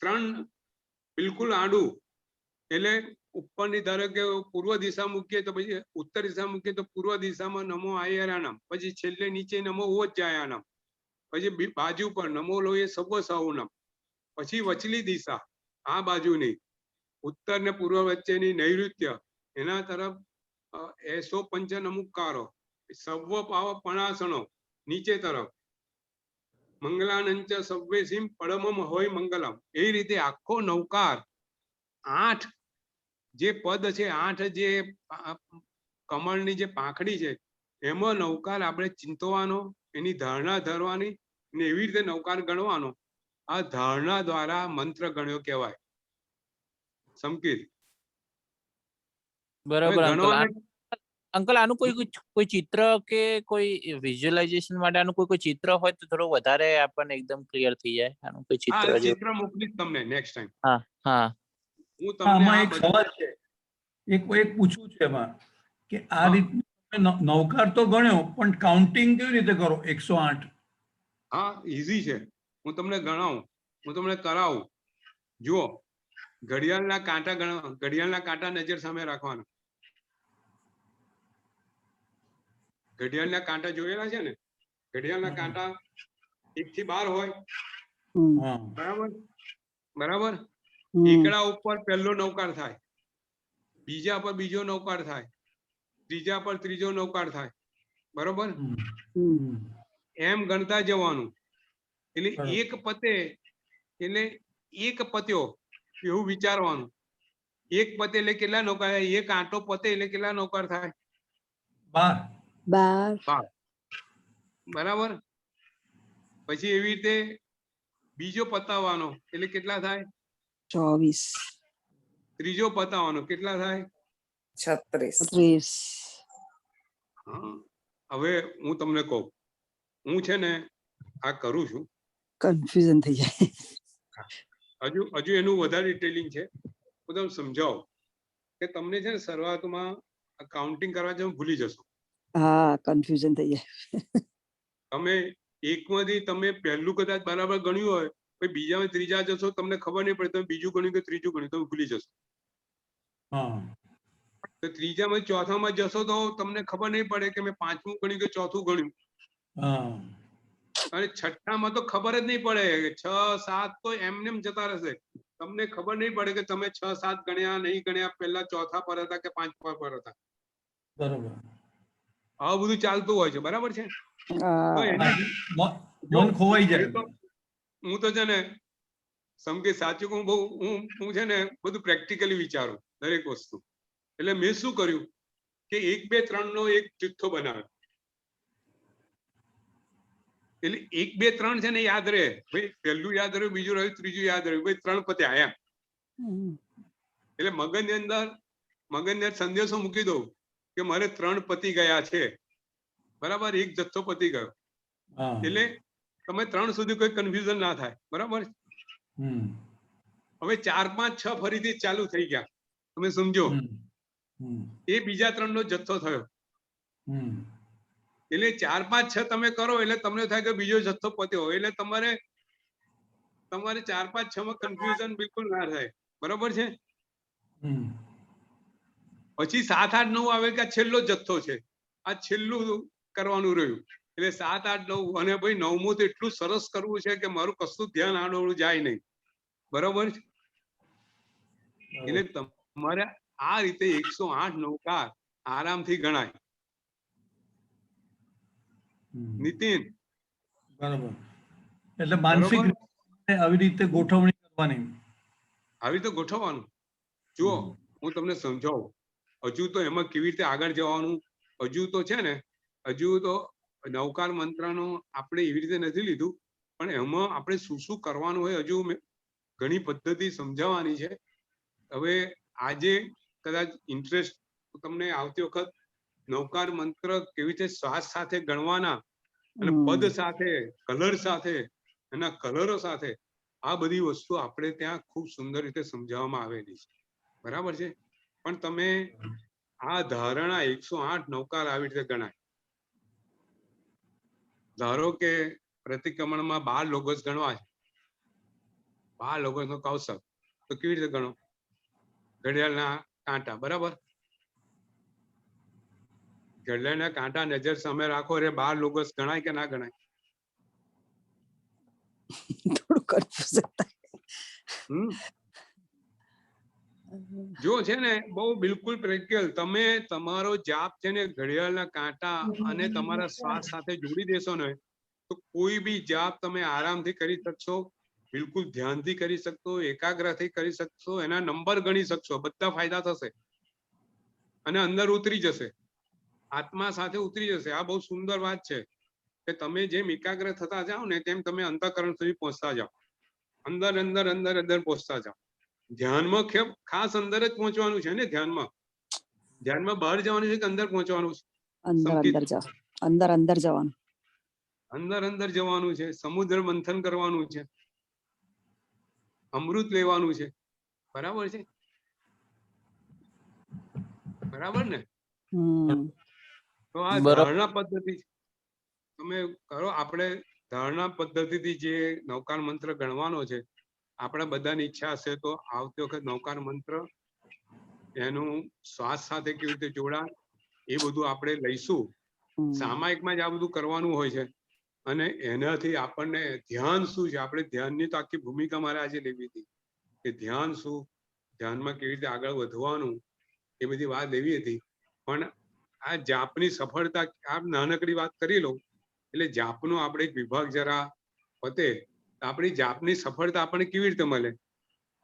3 બિલકુલ આડું, એટલે ઉપરની ધારો કે પૂર્વ દિશા મૂકીએ તો પછી ઉત્તર દિશા મૂકીએ તો પૂર્વ દિશામાં નમો આયરાણમ. પછી છેલ્લે નીચે નમો ઓજ્જાયાનમ. પછી બાજુ પર નમો લોહે સર્વ સહુનમ. પછી વચલી દિશા આ બાજુની ઉત્તર ને પૂર્વ વચ્ચેની નૈઋત્ય, એના તરફ એસો પંચ નમુકારો, સર્વ પાવ પણાસણો નીચે તરફ, મંગલાનંચ સવ્વેસીમ પડમમ હોય મંગલમ. એ રીતે આખો નૌકાર 8 જે પદ છે, 8 જે કમળની જે પાંખડી છે, એમાં નૌકાર આપણે ચિંતવાનો, એની ધારણા ધરવાની અને એવી રીતે નૌકાર ગણવાનો. આ ધારણા દ્વારા મંત્ર ગણ્યો કહેવાય. સંકેત. બરોબર અંકલ. ગણવાને અંકલ આનું કોઈ ચિત્ર કે કોઈ વિઝ્યુલાઇઝેશન માટે આનું કોઈ ચિત્ર હોય તો થોડું વધારે આપણને એકદમ ક્લિયર થઈ જાય. આનું કોઈ ચિત્ર આ જો. ચિત્ર મોકલીશ તમને નેક્સ્ટ ટાઈમ. હા હા હું તમને આમાં આ એક બધું સવાલ છે, એક પૂછવું છે એમાં કે આ હા. રીતે નૌકાર તો ગણ્યો પણ કાઉન્ટિંગ કેવી રીતે કરો 108? હા, ઈઝી છે. હું તમને ગણાવું, હું તમને કરાવું. જુઓ, ઘડિયાળના કાંટા ગણવા, ઘડિયાળના કાંટા નજર સામે રાખવાના. ઘડિયાળના કાંટા જોયેલા છે ને? ઘડિયાળના કાંટા 1 થી 12 હોય. હા. બરાબર? બરાબર? એકડા ઉપર પહેલો નૌકાર થાય, બીજા પર બીજો નૌકાર થાય, ત્રીજા પર ત્રીજો નૌકાર થાય. બરોબર? એમ ગણતા જવાનું. એટલે એક પતે એટલે એક પત્યો એવું વિચારવાનું. એક પતે એટલે કેટલા નૌકાર થાય? એક આંટો પતે એટલે કેટલા નૌકાર થાય? 12. બરાબર? પછી એવી રીતે બીજો પતાવવાનો એટલે કેટલા થાય? 24. ત્રીજો પતાવવાનો કેટલા થાય? 36. 30. હા, હવે હું તમને કહું, હું છે ને આ કરું છું. કન્ફ્યુઝન થઈ જાય. હજુ એનું વધારે ડિટેલિંગ છે. હું તમને સમજાવું કે તમને છે ને શરૂઆતમાં કાઉન્ટિંગ કરવા જવું ભૂલી જશો. હા, કન્ફ્યુઝન થઈ જાય. તમે એકમાંથી તમે પહેલું કદાચ બરાબર ગણ્યું હોય, પછી બીજામાં ત્રીજા જશો, તમને ખબર નહીં પડે તમે બીજું ગણ્યું કે ત્રીજું ગણ્યું, તમે ભૂલી જશો. તો ત્રીજામાં ચોથામાં જશો તો તમને ખબર નહીં પડે કે મેં પાંચમું ગણ્યું કે ચોથું ગણ્યું. અને છઠ્ઠામાં તો ખબર જ નહીં પડે. 6 7 તો એમને જતા રહેશે. તમને ખબર નહીં પડે કે તમે 6 7 ગણ્યા નહીં ગણ્યા, પહેલા ચોથા પર હતા કે પાંચમા પર હતા. બરોબર. આવું બધું ચાલતું હોય છે. બરાબર છે? તો મન ખોવાઈ જાય. હું તો છે ને સમકે સાચું કહું, બહુ હું છે ને બધું પ્રેક્ટિકલી વિચારું દરેક વસ્તુ. એટલે મેં શું કર્યું કે 1 2 3 નો એક જથ્થો બનાવ્યો. એટલે 1 2 3 છે ને યાદ રહે. ભાઈ પહેલું યાદ રહ્યું, બીજું રહ્યું, ત્રીજું યાદ રહ્યું, ભાઈ 3 પત્યા એમ. એટલે મગજની અંદર સંદેશો મૂકી દઉં કે મારે 3 પતી ગયા છે, બરાબર, એક જથ્થો પતી ગયો. હા. એટલે તમે 3 સુધી કોઈ કન્ફ્યુઝન ના થાય, બરાબર. હવે 4, 5, 6 ફરીથી ચાલુ થઈ ગયા, તમે સમજો, એ બીજા 3 નો જથ્થો થયો. એટલે 4, 5, 6 તમે કરો એટલે તમને થાય કે બીજો જથ્થો પત્યો, એટલે તમારે 4, 5, 6 માં કન્ફ્યુઝન બિલકુલ ના થાય, બરાબર છે. પછી 7, 8, 9 આવે કે આ છેલ્લો જથ્થો છે, આ છેલ્લું કરવાનું રહ્યું. એટલે 7, 8, 9 અને ભાઈ 9મું તો એટલું સરસ કરવું છે કે મારું કશું ધ્યાન આડોળું જાય નહીં, બરાબર. એટલે તમારે આ રીતે 108 નૌકાર આરામથી ગણાય. નીતિન, બરાબર. એટલે માનસિક રીતે આવી રીતે ગોઠવણી કરવાની, આવી રીતે ગોઠવવાનું. જુઓ, હું તમને સમજાવું. હજુ તો એમાં કેવી રીતે આગળ જવાનું, હજુ તો છે ને, હજુ તો નવકાર મંત્રનો આપણે એવી રીતે નથી લીધું, પણ એમાં આપણે શું શું કરવાનું હોય હજુ ઘણી પદ્ધતિ સમજાવવાની છે. હવે આજે કદાચ ઇન્ટરેસ્ટ તમને આવતી વખત નવકાર મંત્ર કેવી રીતે શ્વાસ સાથે ગણવાના અને પદ સાથે, કલર સાથે, એના કલરો સાથે, આ બધી વસ્તુ આપણે ત્યાં ખૂબ સુંદર રીતે સમજાવવામાં આવેલી છે, બરાબર છે. પણ તમે આ ધારણા 108 નવકાર આવી રીતે ગણાય. ધારો કે પ્રતિક્રમણમાં 12 લોગસ ગણવા છે, 12 લોગસ નો કૌશલ, તો કેવી રીતે ગણો? ઘડિયાળના કાંટા, બરાબર. ઘડિયાળના કાંટા નજર સામે રાખો એટલે 12 લોગસ ગણાય કે ના ગણાય? થોડું કન્ફ્યુઝન થાય. જો છે ને બહુ બિલકુલ પ્રેક્ટિકલ, તમે તમારો જાપ છે ને ઘડિયાળના કાંટા અને તમારા શ્વાસ સાથે જોડી દેશો ને તો કોઈ બી જાપ તમે આરામથી કરી શકશો, બિલકુલ ધ્યાનથી કરી શકશો, એકાગ્રથી કરી શકશો, એના નંબર ગણી શકશો, બધા ફાયદા થશે અને અંદર ઉતરી જશે, આત્મા સાથે ઉતરી જશે. આ બહુ સુંદર વાત છે કે તમે જેમ એકાગ્ર થતા જાઓ ને તેમ તમે અંતઃકરણ સુધી પહોંચતા જાઓ, અંદર અંદર અંદર અંદર પહોંચતા જાઓ. ધ્યાનમાં ખાસ અંદર જ પહોંચવાનું છે ને, ધ્યાનમાં બહાર જવાનું છે કે અંદર પહોંચવાનું છે? અંદર અંદર જવાનું, અંદર અંદર જવાનું છે, સમુદ્ર મંથન કરવાનું છે, અમૃત લેવાનું છે, બરાબર છે, બરાબર ને? તો આ ધારણા પદ્ધતિ તમે કરો. આપણે ધારણા પદ્ધતિથી જે નવકાર મંત્ર ગણવાનો છે, આપણા બધાની ઈચ્છા હશે તો આવતી વખત નવકાર મંત્ર એનું શ્વાસ સાથે કેવી રીતે જોડા એ બધું આપણે લઈશું. સામાયિકમાં જ આ બધું કરવાનું હોય છે અને એનાથી આપણને ધ્યાન શું છે, આપણે ધ્યાનની તો આખી ભૂમિકા મારે આજે લેવી હતી કે ધ્યાન શું, ધ્યાનમાં કેવી રીતે આગળ વધવાનું, એ બધી વાત લેવી હતી. પણ આ જાપની સફળતા, આપ નાનકડી વાત કરી લો એટલે જાપનો આપણે એક વિભાગ જરા પતે, આપણી જાપની સફળતા આપણને કેવી રીતે મળે?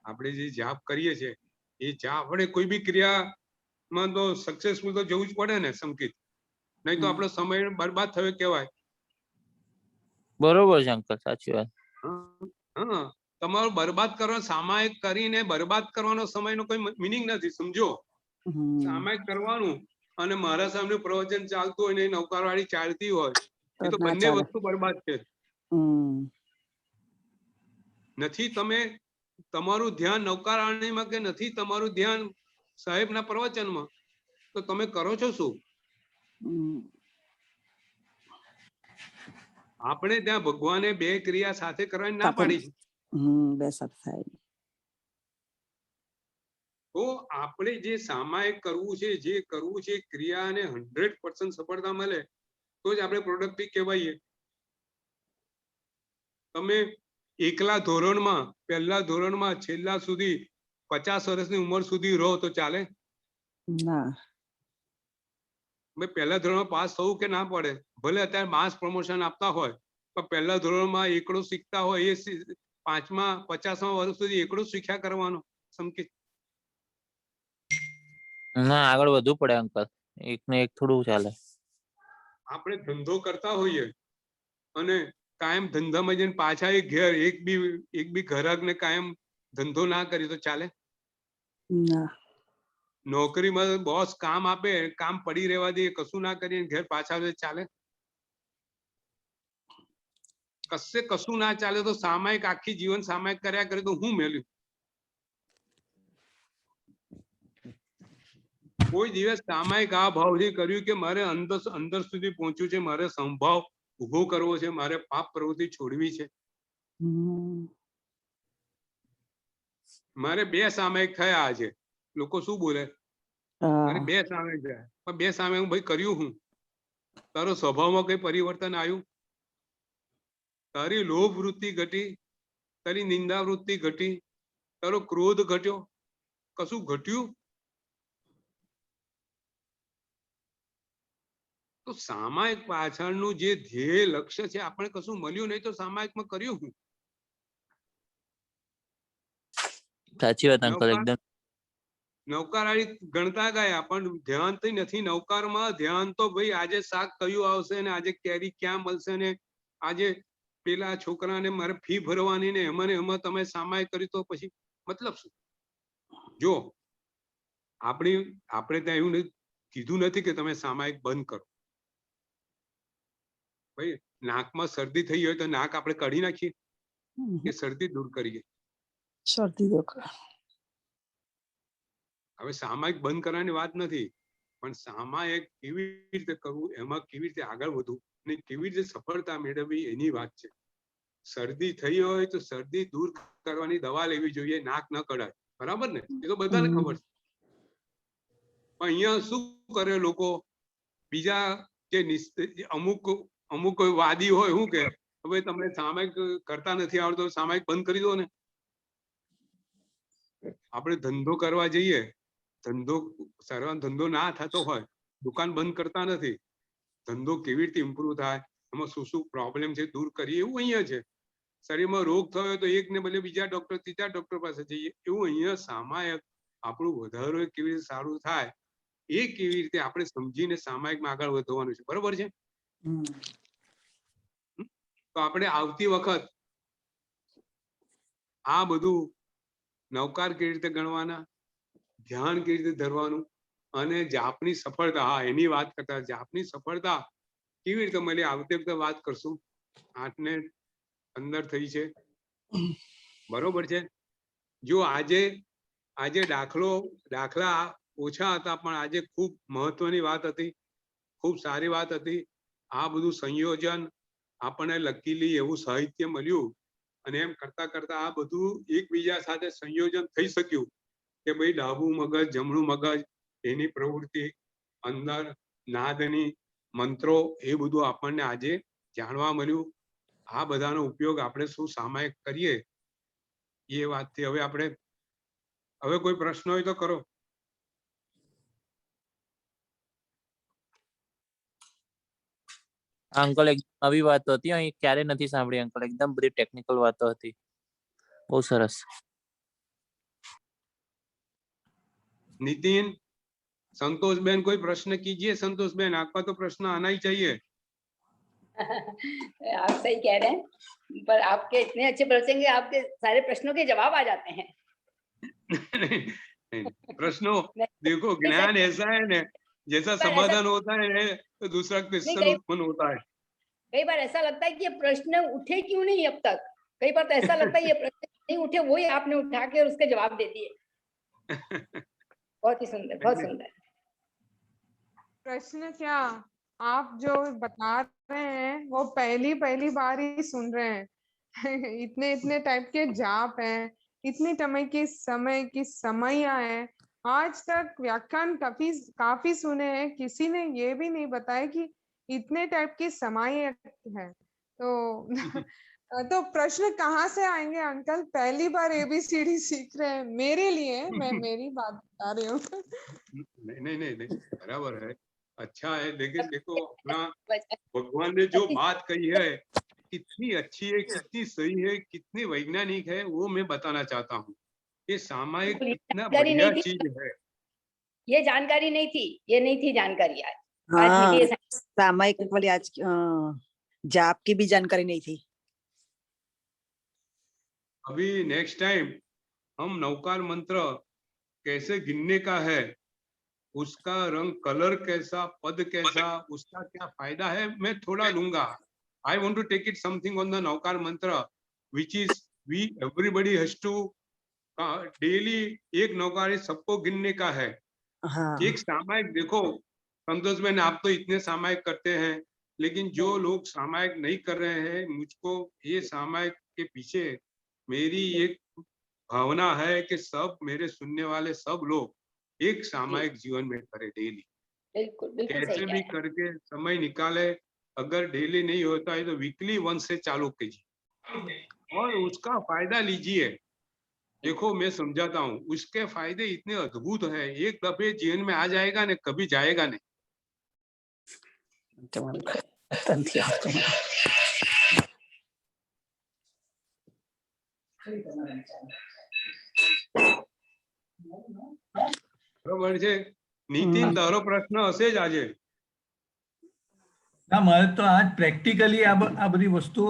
આપણે જે જાપ કરીએ છીએ એ જાપ, આપણે કોઈ બી ક્રિયામાં તો સક્સેસફુલ તો જવું જ પડે ને સંકિત, નહીં તો આપણો સમય બરબાદ થયો કહેવાય. બરોબર છે અંકલ, સાચી વાત. હા, તમારો બરબાદ કરવાનો, સામાયિક કરીને બરબાદ કરવાનો સમયનો કોઈ મિનિંગ નથી, સમજો. સામાયિક કરવાનું અને મારા સામે પ્રવચન ચાલતું હોય ને નવકાર વાળી ચાલતી હોય, એ તો બંને વસ્તુ બરબાદ છે. નથી તમે તમારું ધ્યાન નવકારણીમાં કે નથી તમારું ધ્યાન સાહેબના પ્રવચનમાં, તો તમે કરો છો શું? આપણે ત્યાં ભગવાને 2 ક્રિયા સાથે કરવાની ના પાડી છે. બે સાથે થાય. તો આપણે જે સામાયિક કરવું છે, જે કરવું છે ક્રિયાને 100% સફળતા મળે તો જ આપણે પ્રોડક્ટિવ કહેવાઈએ. તમે એકલા ધોરણમાં, પહેલા ધોરણમાં છેલ્લા સુધી 50 વર્ષની ઉંમર સુધી રહો તો ચાલે? ના. પહેલા ધોરણમાં પાસ થવું કે ના પડે, ભલે અત્યારે માસ પ્રમોશન આપતા હોય પણ પહેલા ધોરણમાં એકડો શીખતા હોય એ 5મા 50મા વર્ષ સુધી એકડો શીખ્યા કરવાનો. સંકેત ના, આગળ વધવું પડે અંકલ, એક ને એક થોડું ચાલે. આપણે ધંધો કરતા હોઈએ અને કાયમ ધંધામાં જઈને પાછા ઘેર એક બી ગ્રાહકને કાયમ ધંધો ના કરી તો ચાલે? ના નોકરીમાં બોસ કામ આપે, કામ પડી રહેવા દે, કશું ના કરીએ, ઘેર પાછા આવે, ચાલે? કશે કશું ના ચાલે તો સામાયિક આખી જીવન સામાયિક કર્યા કરે તો હું મેલ્યું? કોઈ દિવસ સામાયિક આ ભાવથી કર્યું કે મારે અંદર સુધી પહોંચ્યું છે, મારે સંભાવ ઉભો કરવો છે, મારે પાપ પ્રવૃત્તિ છોડવી છે? મારે 2 સામાયિક થયા આજે. લોકો શું બોલે? મારે 2 સામાયિક થયા, પણ 2 સામાયિક ભાઈ કર્યું હું? તારો સ્વભાવમાં કઈ પરિવર્તન આવ્યું? તારી લોભ વૃત્તિ ઘટી, તારી નિંદા વૃત્તિ ઘટી, તારો ક્રોધ ઘટ્યો, કશું ઘટ્યું? તો સામાયિક પાછળનું જે ધ્યેય લક્ષ્ય છે આપણે કશું મળ્યું નહીં તો સામાયિકમાં કર્યું હું? સાચી વાત અંકલ, એકદમ. નૌકારાળી ગણતા ગયા પણ ધ્યાન તો નથી નૌકારમાં. ધ્યાન તો ભાઈ આજે શાક કયું આવશે ને આજે કેરી ક્યાં મળશે ને આજે પેલા છોકરાને મારે ફી ભરવાની ને એમાં તમે સામાયિક કરી તો પછી મતલબ શું? જો આપણે ત્યાં એવું કીધું નથી કે તમે સામાયિક બંધ કરો. ભાઈ નાકમાં શરદી થઈ હોય તો નાક આપણે કાઢી નાખીએ કે શરદી દૂર કરીએ? શરદી દૂર. હવે સામાયિક બંધ કરવાની વાત નથી, પણ સામાયિક કેવી રીતે કરવું, એમાં કેવી રીતે આગળ વધવું અને કેવી રીતે સફળતા મેળવવી એની વાત છે. શરદી થઈ હોય તો શરદી દૂર કરવાની દવા લેવી જોઈએ, નાક ન કઢાય. બરાબર ને? એ તો બધાને ખબર છે. પણ અહીંયા શું કરે લોકો? બીજા જે અમુક વાદી હોય શું કે હવે તમે સામાયિક કરતા નથી આવડતો, સામાયિક બંધ કરી દો ને. આપણે ધંધો કરવા જઈએ, ધંધો ના થતો હોય, દુકાન બંધ કરતા નથી. ધંધો કેવી રીતે ઇમ્પ્રુવ થાય, એમાં શું શું પ્રોબ્લેમ છે દૂર કરીએ, એવું અહીંયા છે. શરીરમાં રોગ થયો તો એક ને બદલે બીજા ડોક્ટર, ત્રીજા ડોક્ટર પાસે જઈએ, એવું અહીંયા સામાયિક આપણું વધારો કેવી રીતે સારું થાય એ કેવી રીતે આપણે સમજીને સામાયિકમાં આગળ વધવાનું છે. બરોબર છે? તો આપણે આવતી વખત આ બધું નવકાર કેવી રીતે ગણવાના, ધ્યાન કેવી રીતે ધરવાનું અને જાપની સફળતા, હા એની વાત કરતા, જાપની સફળતા કેવી રીતે મળી આવતી વખતે વાત કરશું. 8:15 થઈ છે. બરોબર છે? જો આજે દાખલા ઓછા હતા પણ આજે ખૂબ મહત્વની વાત હતી, ખૂબ સારી વાત હતી. આ બધું સંયોજન આપણને લકીલી એવું સાહિત્ય મળ્યું અને એમ કરતા કરતા આ બધું એકબીજા સાથે સંયોજન થઈ શક્યું કે ભાઈ ડાબું મગજ, જમણું મગજ, એની પ્રવૃત્તિ, અંદર નાદની મંત્રો, એ બધું આપણને આજે જાણવા મળ્યું. આ બધાનો ઉપયોગ આપણે શું સામાયિક કરીએ એ વાતથી હવે કોઈ પ્રશ્ન હોય તો કરો. અંકલ એકદમ નવી વાતો હતી, અહીં ક્યારે નથી સાંભળી અંકલ. એકદમ બધી ટેકનિકલ વાતો હતી, બહુ સરસ. नितिन, संतोष बहन कोई प्रश्न कीजिए. संतोष बहन आपका तो प्रश्न आना ही चाहिए. आप सही कह रहे हैं, पर आपके इतने अच्छे प्रश्न हैं, आपके सारे प्रश्नों के जवाब आ जाते हैं. प्रश्नों देखो, ज्ञान ऐसा है ना, जैसा समाधान होता है तो दूसरा क्वेश्चन उत्पन्न होता है. कई बार ऐसा लगता है कि ये प्रश्न उठे क्यों नहीं अब तक. कई बार तो ऐसा लगता है ये प्रश्न नहीं उठे, वही आपने उठा के उसके जवाब दे दिए. बहुत ही सुंदर, बहुत सुंदर. प्रश्न क्या, आप जो बता रहे हैं वो पहली बार ही सुन रहे हैं. इतने टाइप के जाप हैं, इतने समय की समया है. आज तक व्याख्यान काफी सुने हैं, किसी ने ये भी नहीं बताया कि इतने टाइप की समय है. तो प्रश्न कहाँ से आएंगे अंकल? पहली बार ABCD सीख रहे हैं. मेरे लिए, मैं मेरी बात बता रही हूँ. नहीं, बराबर है, अच्छा है. लेकिन देखो, अपना भगवान ने जो बात कही है कितनी अच्छी है, कितनी सही है, कितनी वैज्ञानिक है, वो मैं बताना चाहता हूँ. ये सामायिक कितना बढ़िया चीज है. ये जानकारी नहीं थी, ये नहीं थी जानकारी. आज हाँ, मिली है सामायिक वाली आज जाप की भी जानकारी नहीं थी. अभी नेक्स्ट टाइम हम नवकार मंत्र कैसे गिनने का है, उसका रंग, कलर कैसा, पद कैसा, उसका क्या फायदा है, मैं थोड़ा लूंगा. I want to take it something on the Navkar मंत्र, which is we everybody has to daily एक नौकारी सबको गिनने का है. हाँ एक सामायिक देखो संतोष बहन, आप तो इतने सामायिक करते हैं, लेकिन जो लोग सामायिक नहीं कर रहे हैं, मुझको ये सामायिक के पीछे मेरी एक भावना है कि सब मेरे सुनने वाले सब लोग एक सामायिक जीवन में करें डेली. बिल्कुल बिल्कुल सही कैसे कह भी रहे हैं. करके समय निकाले. अगर डेली नहीं होता है तो वीकली वन से चालू कीजिए और उसका फायदा लीजिए. देखो मैं समझाता हूँ, उसके फायदे इतने अद्भुत है, एक दफे जीवन में आ जाएगा ने कभी जाएगा नहीं. નથી આવતું મને. બરોબર છે નીતિન, તારો પ્રશ્ન હશે જ આજે. ના, મારે તો આજ પ્રેક્ટિકલી આ બધી વસ્તુ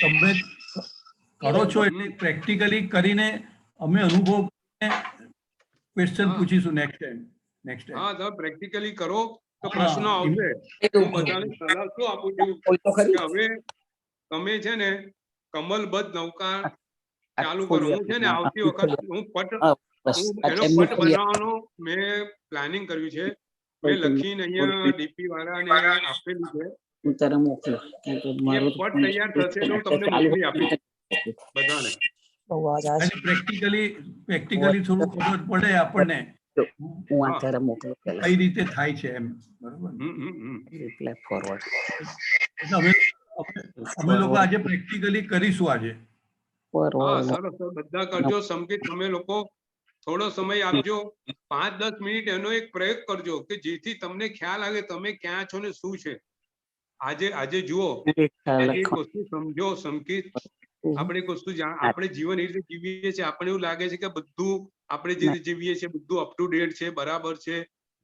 તમે કરો છો એટલે પ્રેક્ટિકલી કરીને અમે અનુભવ ક્વેશ્ચન હા. પૂછીશું નેક્સ્ટ ટાઈમ. હા, તમે પ્રેક્ટિકલી કરો તો હા. પ્રશ્ન આવશે. હું બધાને સલાહ શું આપું છું કોઈ તો ખરી? કે હવે તમે છે ને કમલબદ્ધ નૌકા ચાલુ કરો. હું છે ને આવતી વખત હું એનો પટ બનાવવાનો મેં પ્લાનિંગ કર્યું છે. મેં લખીને અહીંયા ડીપી વાળાને આપેલું છે. હું તારે મોકલું. કેમ કે એ મારું પટ તૈયાર થશે તો હું તમને મોકલી આપીશ બધાને. અવાજ આવે છે. પ્રેક્ટિકલી થોડું ખબર પડે આપણને હું આ હા. તારે મોકલું પહેલા. કઈ રીતે થાય છે એમ. બરોબર ને? Reply forward. એટલે અમે લોકો આજે પ્રેક્ટિકલી કરીશું આજે. હા, ફોરવર્ડ. સરસ સરસ. બધા કરજો. સંકેત તમે લોકો થોડો સમય આપજો, 5-10 મિનિટ એનો એક પ્રયોગ કરજો કે જેથી તમને ખ્યાલ આવે તમે ક્યાં છો ને શું છે. આજે જુઓ, આજે એક વસ્તુ સમજો સંકેત, આપણે એક વસ્તુ આપણે જીવન એ રીતે જીવીએ છીએ, આપણે એવું લાગે છે કે બધું આપણે જે રીતે જીવીએ છીએ બધું અપ ટુ ડેટ છે, બરાબર છે,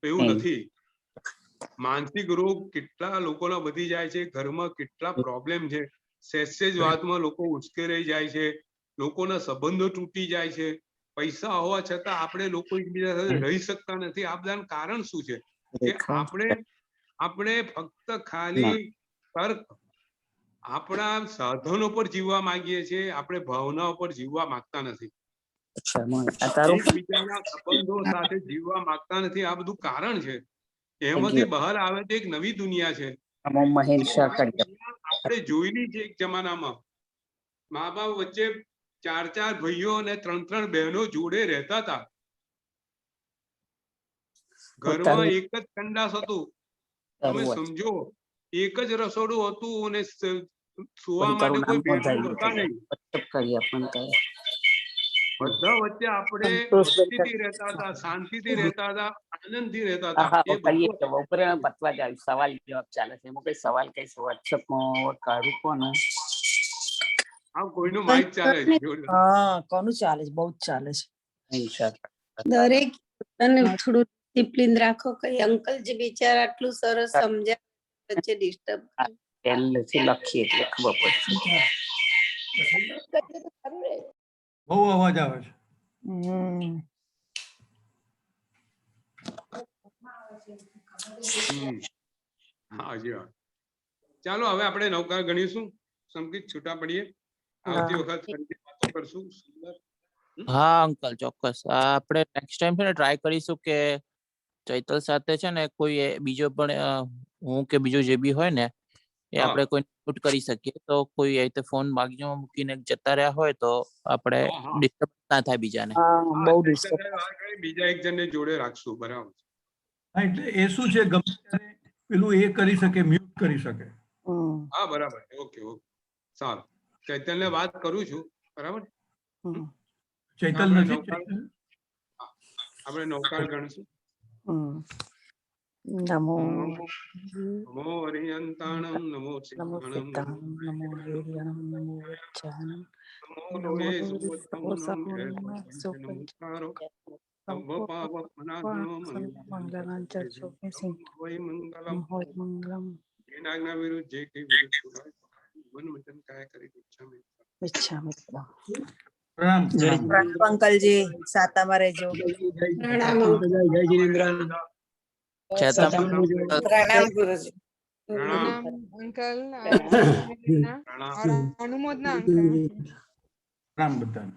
તો એવું નથી. માનસિક રોગ કેટલા લોકોના વધી જાય છે, ઘરમાં કેટલા પ્રોબ્લેમ છે, સેજ વાતમાં લોકો ઉશ્કેરાઈ જાય છે, લોકોના સંબંધો તૂટી જાય છે, પૈસા હોવા છતાં આપણે લોકો એકબીજા સાથે રહી શકતા નથી. આ બધાનું કારણ શું છે કે આપણે ફક્ત ખાલી તર્ક, આપણા સાધનો પર જીવવા માંગીએ છીએ, આપણે ભાવનાઓ પર જીવવા માંગતા નથી, એકબીજાના સંબંધો સાથે જીવવા માંગતા નથી. આ બધું કારણ છે. એમાંથી બહાર આવે તો એક નવી દુનિયા છે. આપણે જોયેલી છે એક જમાનામાં મા બાપ વચ્ચે 4-4 ભાઈઓ અને 3-3 બહેનો જોડે રહેતા હતા. ઘરમાં એક જ સંડાસ હતું, તમે સમજો, એક જ રસોડું હતું અને સુવા માટે કોઈ બેડરૂમ હતા નહીં. બધા વચ્ચે આપણે મસ્તીથી રહેતા હતા, શાંતિથી રહેતા હતા, આનંદથી રહેતા હતા. એ બધું પતવા જાય. સવાલ જવાબ ચાલે છે. એમાં કઈ સવાલ કઈ વોટ્સઅપમાં કાઢું કોને? આ કોઈનું માઇક ચાલે છે. હા, કોનું ચાલે છે? બહુ જ ચાલે છે. દરેક અને થોડું ડિસિપ્લિન રાખો. કઈ અંકલ જે બિચારા આટલું સરસ સમજાવે વચ્ચે ડિસ્ટર્બ પહેલેથી લખીએ એટલે ખબર પડશે. બહુ અવાજ આવે છે. હાજી હા. ચાલો હવે આપણે નૌકાર ગણીશું. સંકેત છૂટા પડીએ. આવતી વખત ફરીથી વાતો કરશું. હા અંકલ, ચોક્કસ. આપણે નેક્સ્ટ ટાઈમ છે ને ટ્રાય કરીશું કે ચૈતલ સાથે છે ને કોઈ બીજો પણ હું કે બીજો જે બી હોય ને એ આપણે કોઈ શૂટ કરી શકીએ. તો કોઈ એ રીતે ફોન બાજુમાં મૂકીને જતા રહ્યા હોય તો આપણે ડિસ્ટર્બ ના થાય બીજાને. બહુ ડિસ્ટર્બ. બીજા એક જણને જોડે રાખશું. બરાબર. હા, એટલે એ શું છે, ગમે ત્યારે પેલું એ કરી શકે, મ્યુટ કરી શકે. હા, બરાબર. ઓકે ઓકે, સારું. ચૈતન્ય વાત કરું છું. બરાબર. ચૈતલ નથી. આપણે નૌકાર ગણીશું. નમો નમો હરિયંતાણમ, નમો સિદ્ધાણમ, નમો વીર્યણમ, નમો વચ્ચાણમ, નમો લોહે સુવત્તમનમ, નમસ્કારો સર્વપાવપનાશનો મંગલમ એનાજ્ઞા વિરુદ્ધ જે કઈ વિરુદ્ધ મન વચન કાય કરી ઈચ્છા ઈચ્છામિ. પ્રણામ પ્રણામ પ્રણામ અંકલજી, સાતામાં રહેજો. પ્રણામ અંકલ. જય જિનેન્દ્ર. ચેતન प्रणाम गुरुजी. प्रणाम अंकल પ્રણામ. और अनुमोदना अंकल. પ્રણામ બધાને.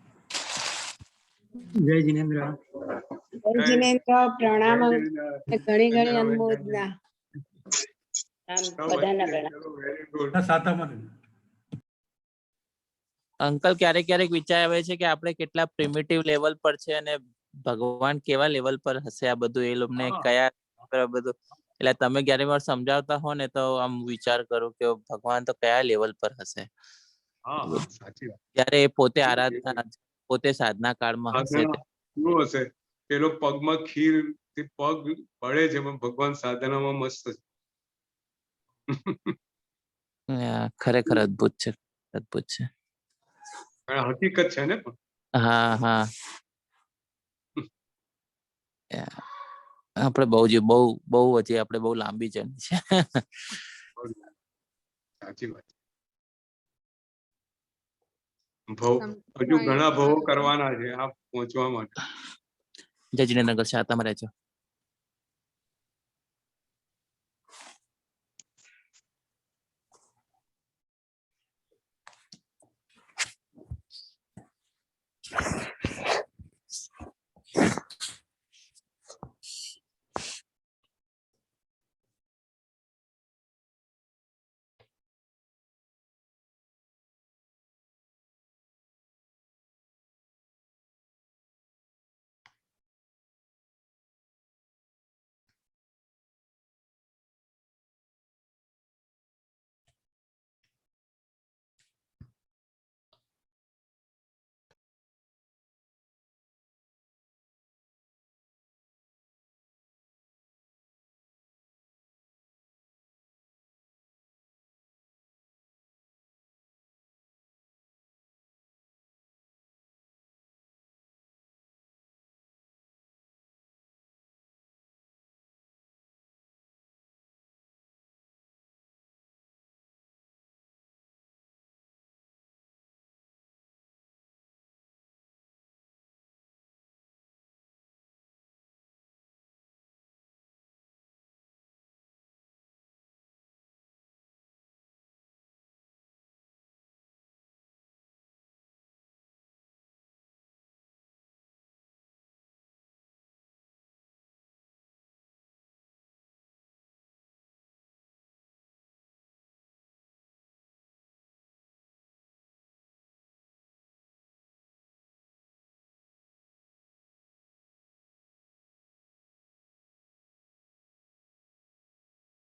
જય જિનેન્દ્ર. જય જિનેન્દ્ર. પ્રણામ અંકલ. જિનેન્દ્ર. ઘણી ઘણી અનુમોદના. બધાને વેરી ગુડ. સાતામાં રહેજો. અંકલ ક્યારેક ક્યારેક વિચાર આવે છે કે આપણે કેટલા પ્રિમિટિવ લેવલ પર છે અને ભગવાન કેવા લેવલ પર હશે, આ બધું એ લોકોને કયા બધું, એટલે તમે ક્યારે વાર સમજાવતા હો ને તો આમ વિચાર કરું કે ભગવાન તો કયા લેવલ પર હશે સાચી વાત. ત્યારે એ પોતે આરાધના, પોતે સાધના કાળમાં હશે. શું હશે પેલો પગમાં ખીર થી પગ પડે છે પણ ભગવાન સાધનામાં મસ્ત છે. ખરેખર અદ્ભુત છે, અદ્ભુત છે. હકીકત છે ને પણ. હા હા, આપણે બહુ હજી આપણે બહુ લાંબી જર્ની છે. સાચી વાત. હજુ ઘણા ભવો કરવાના છે આ પહોંચવા માટે. જય જિનેન્દ્ર, સાતામાં રહેજો.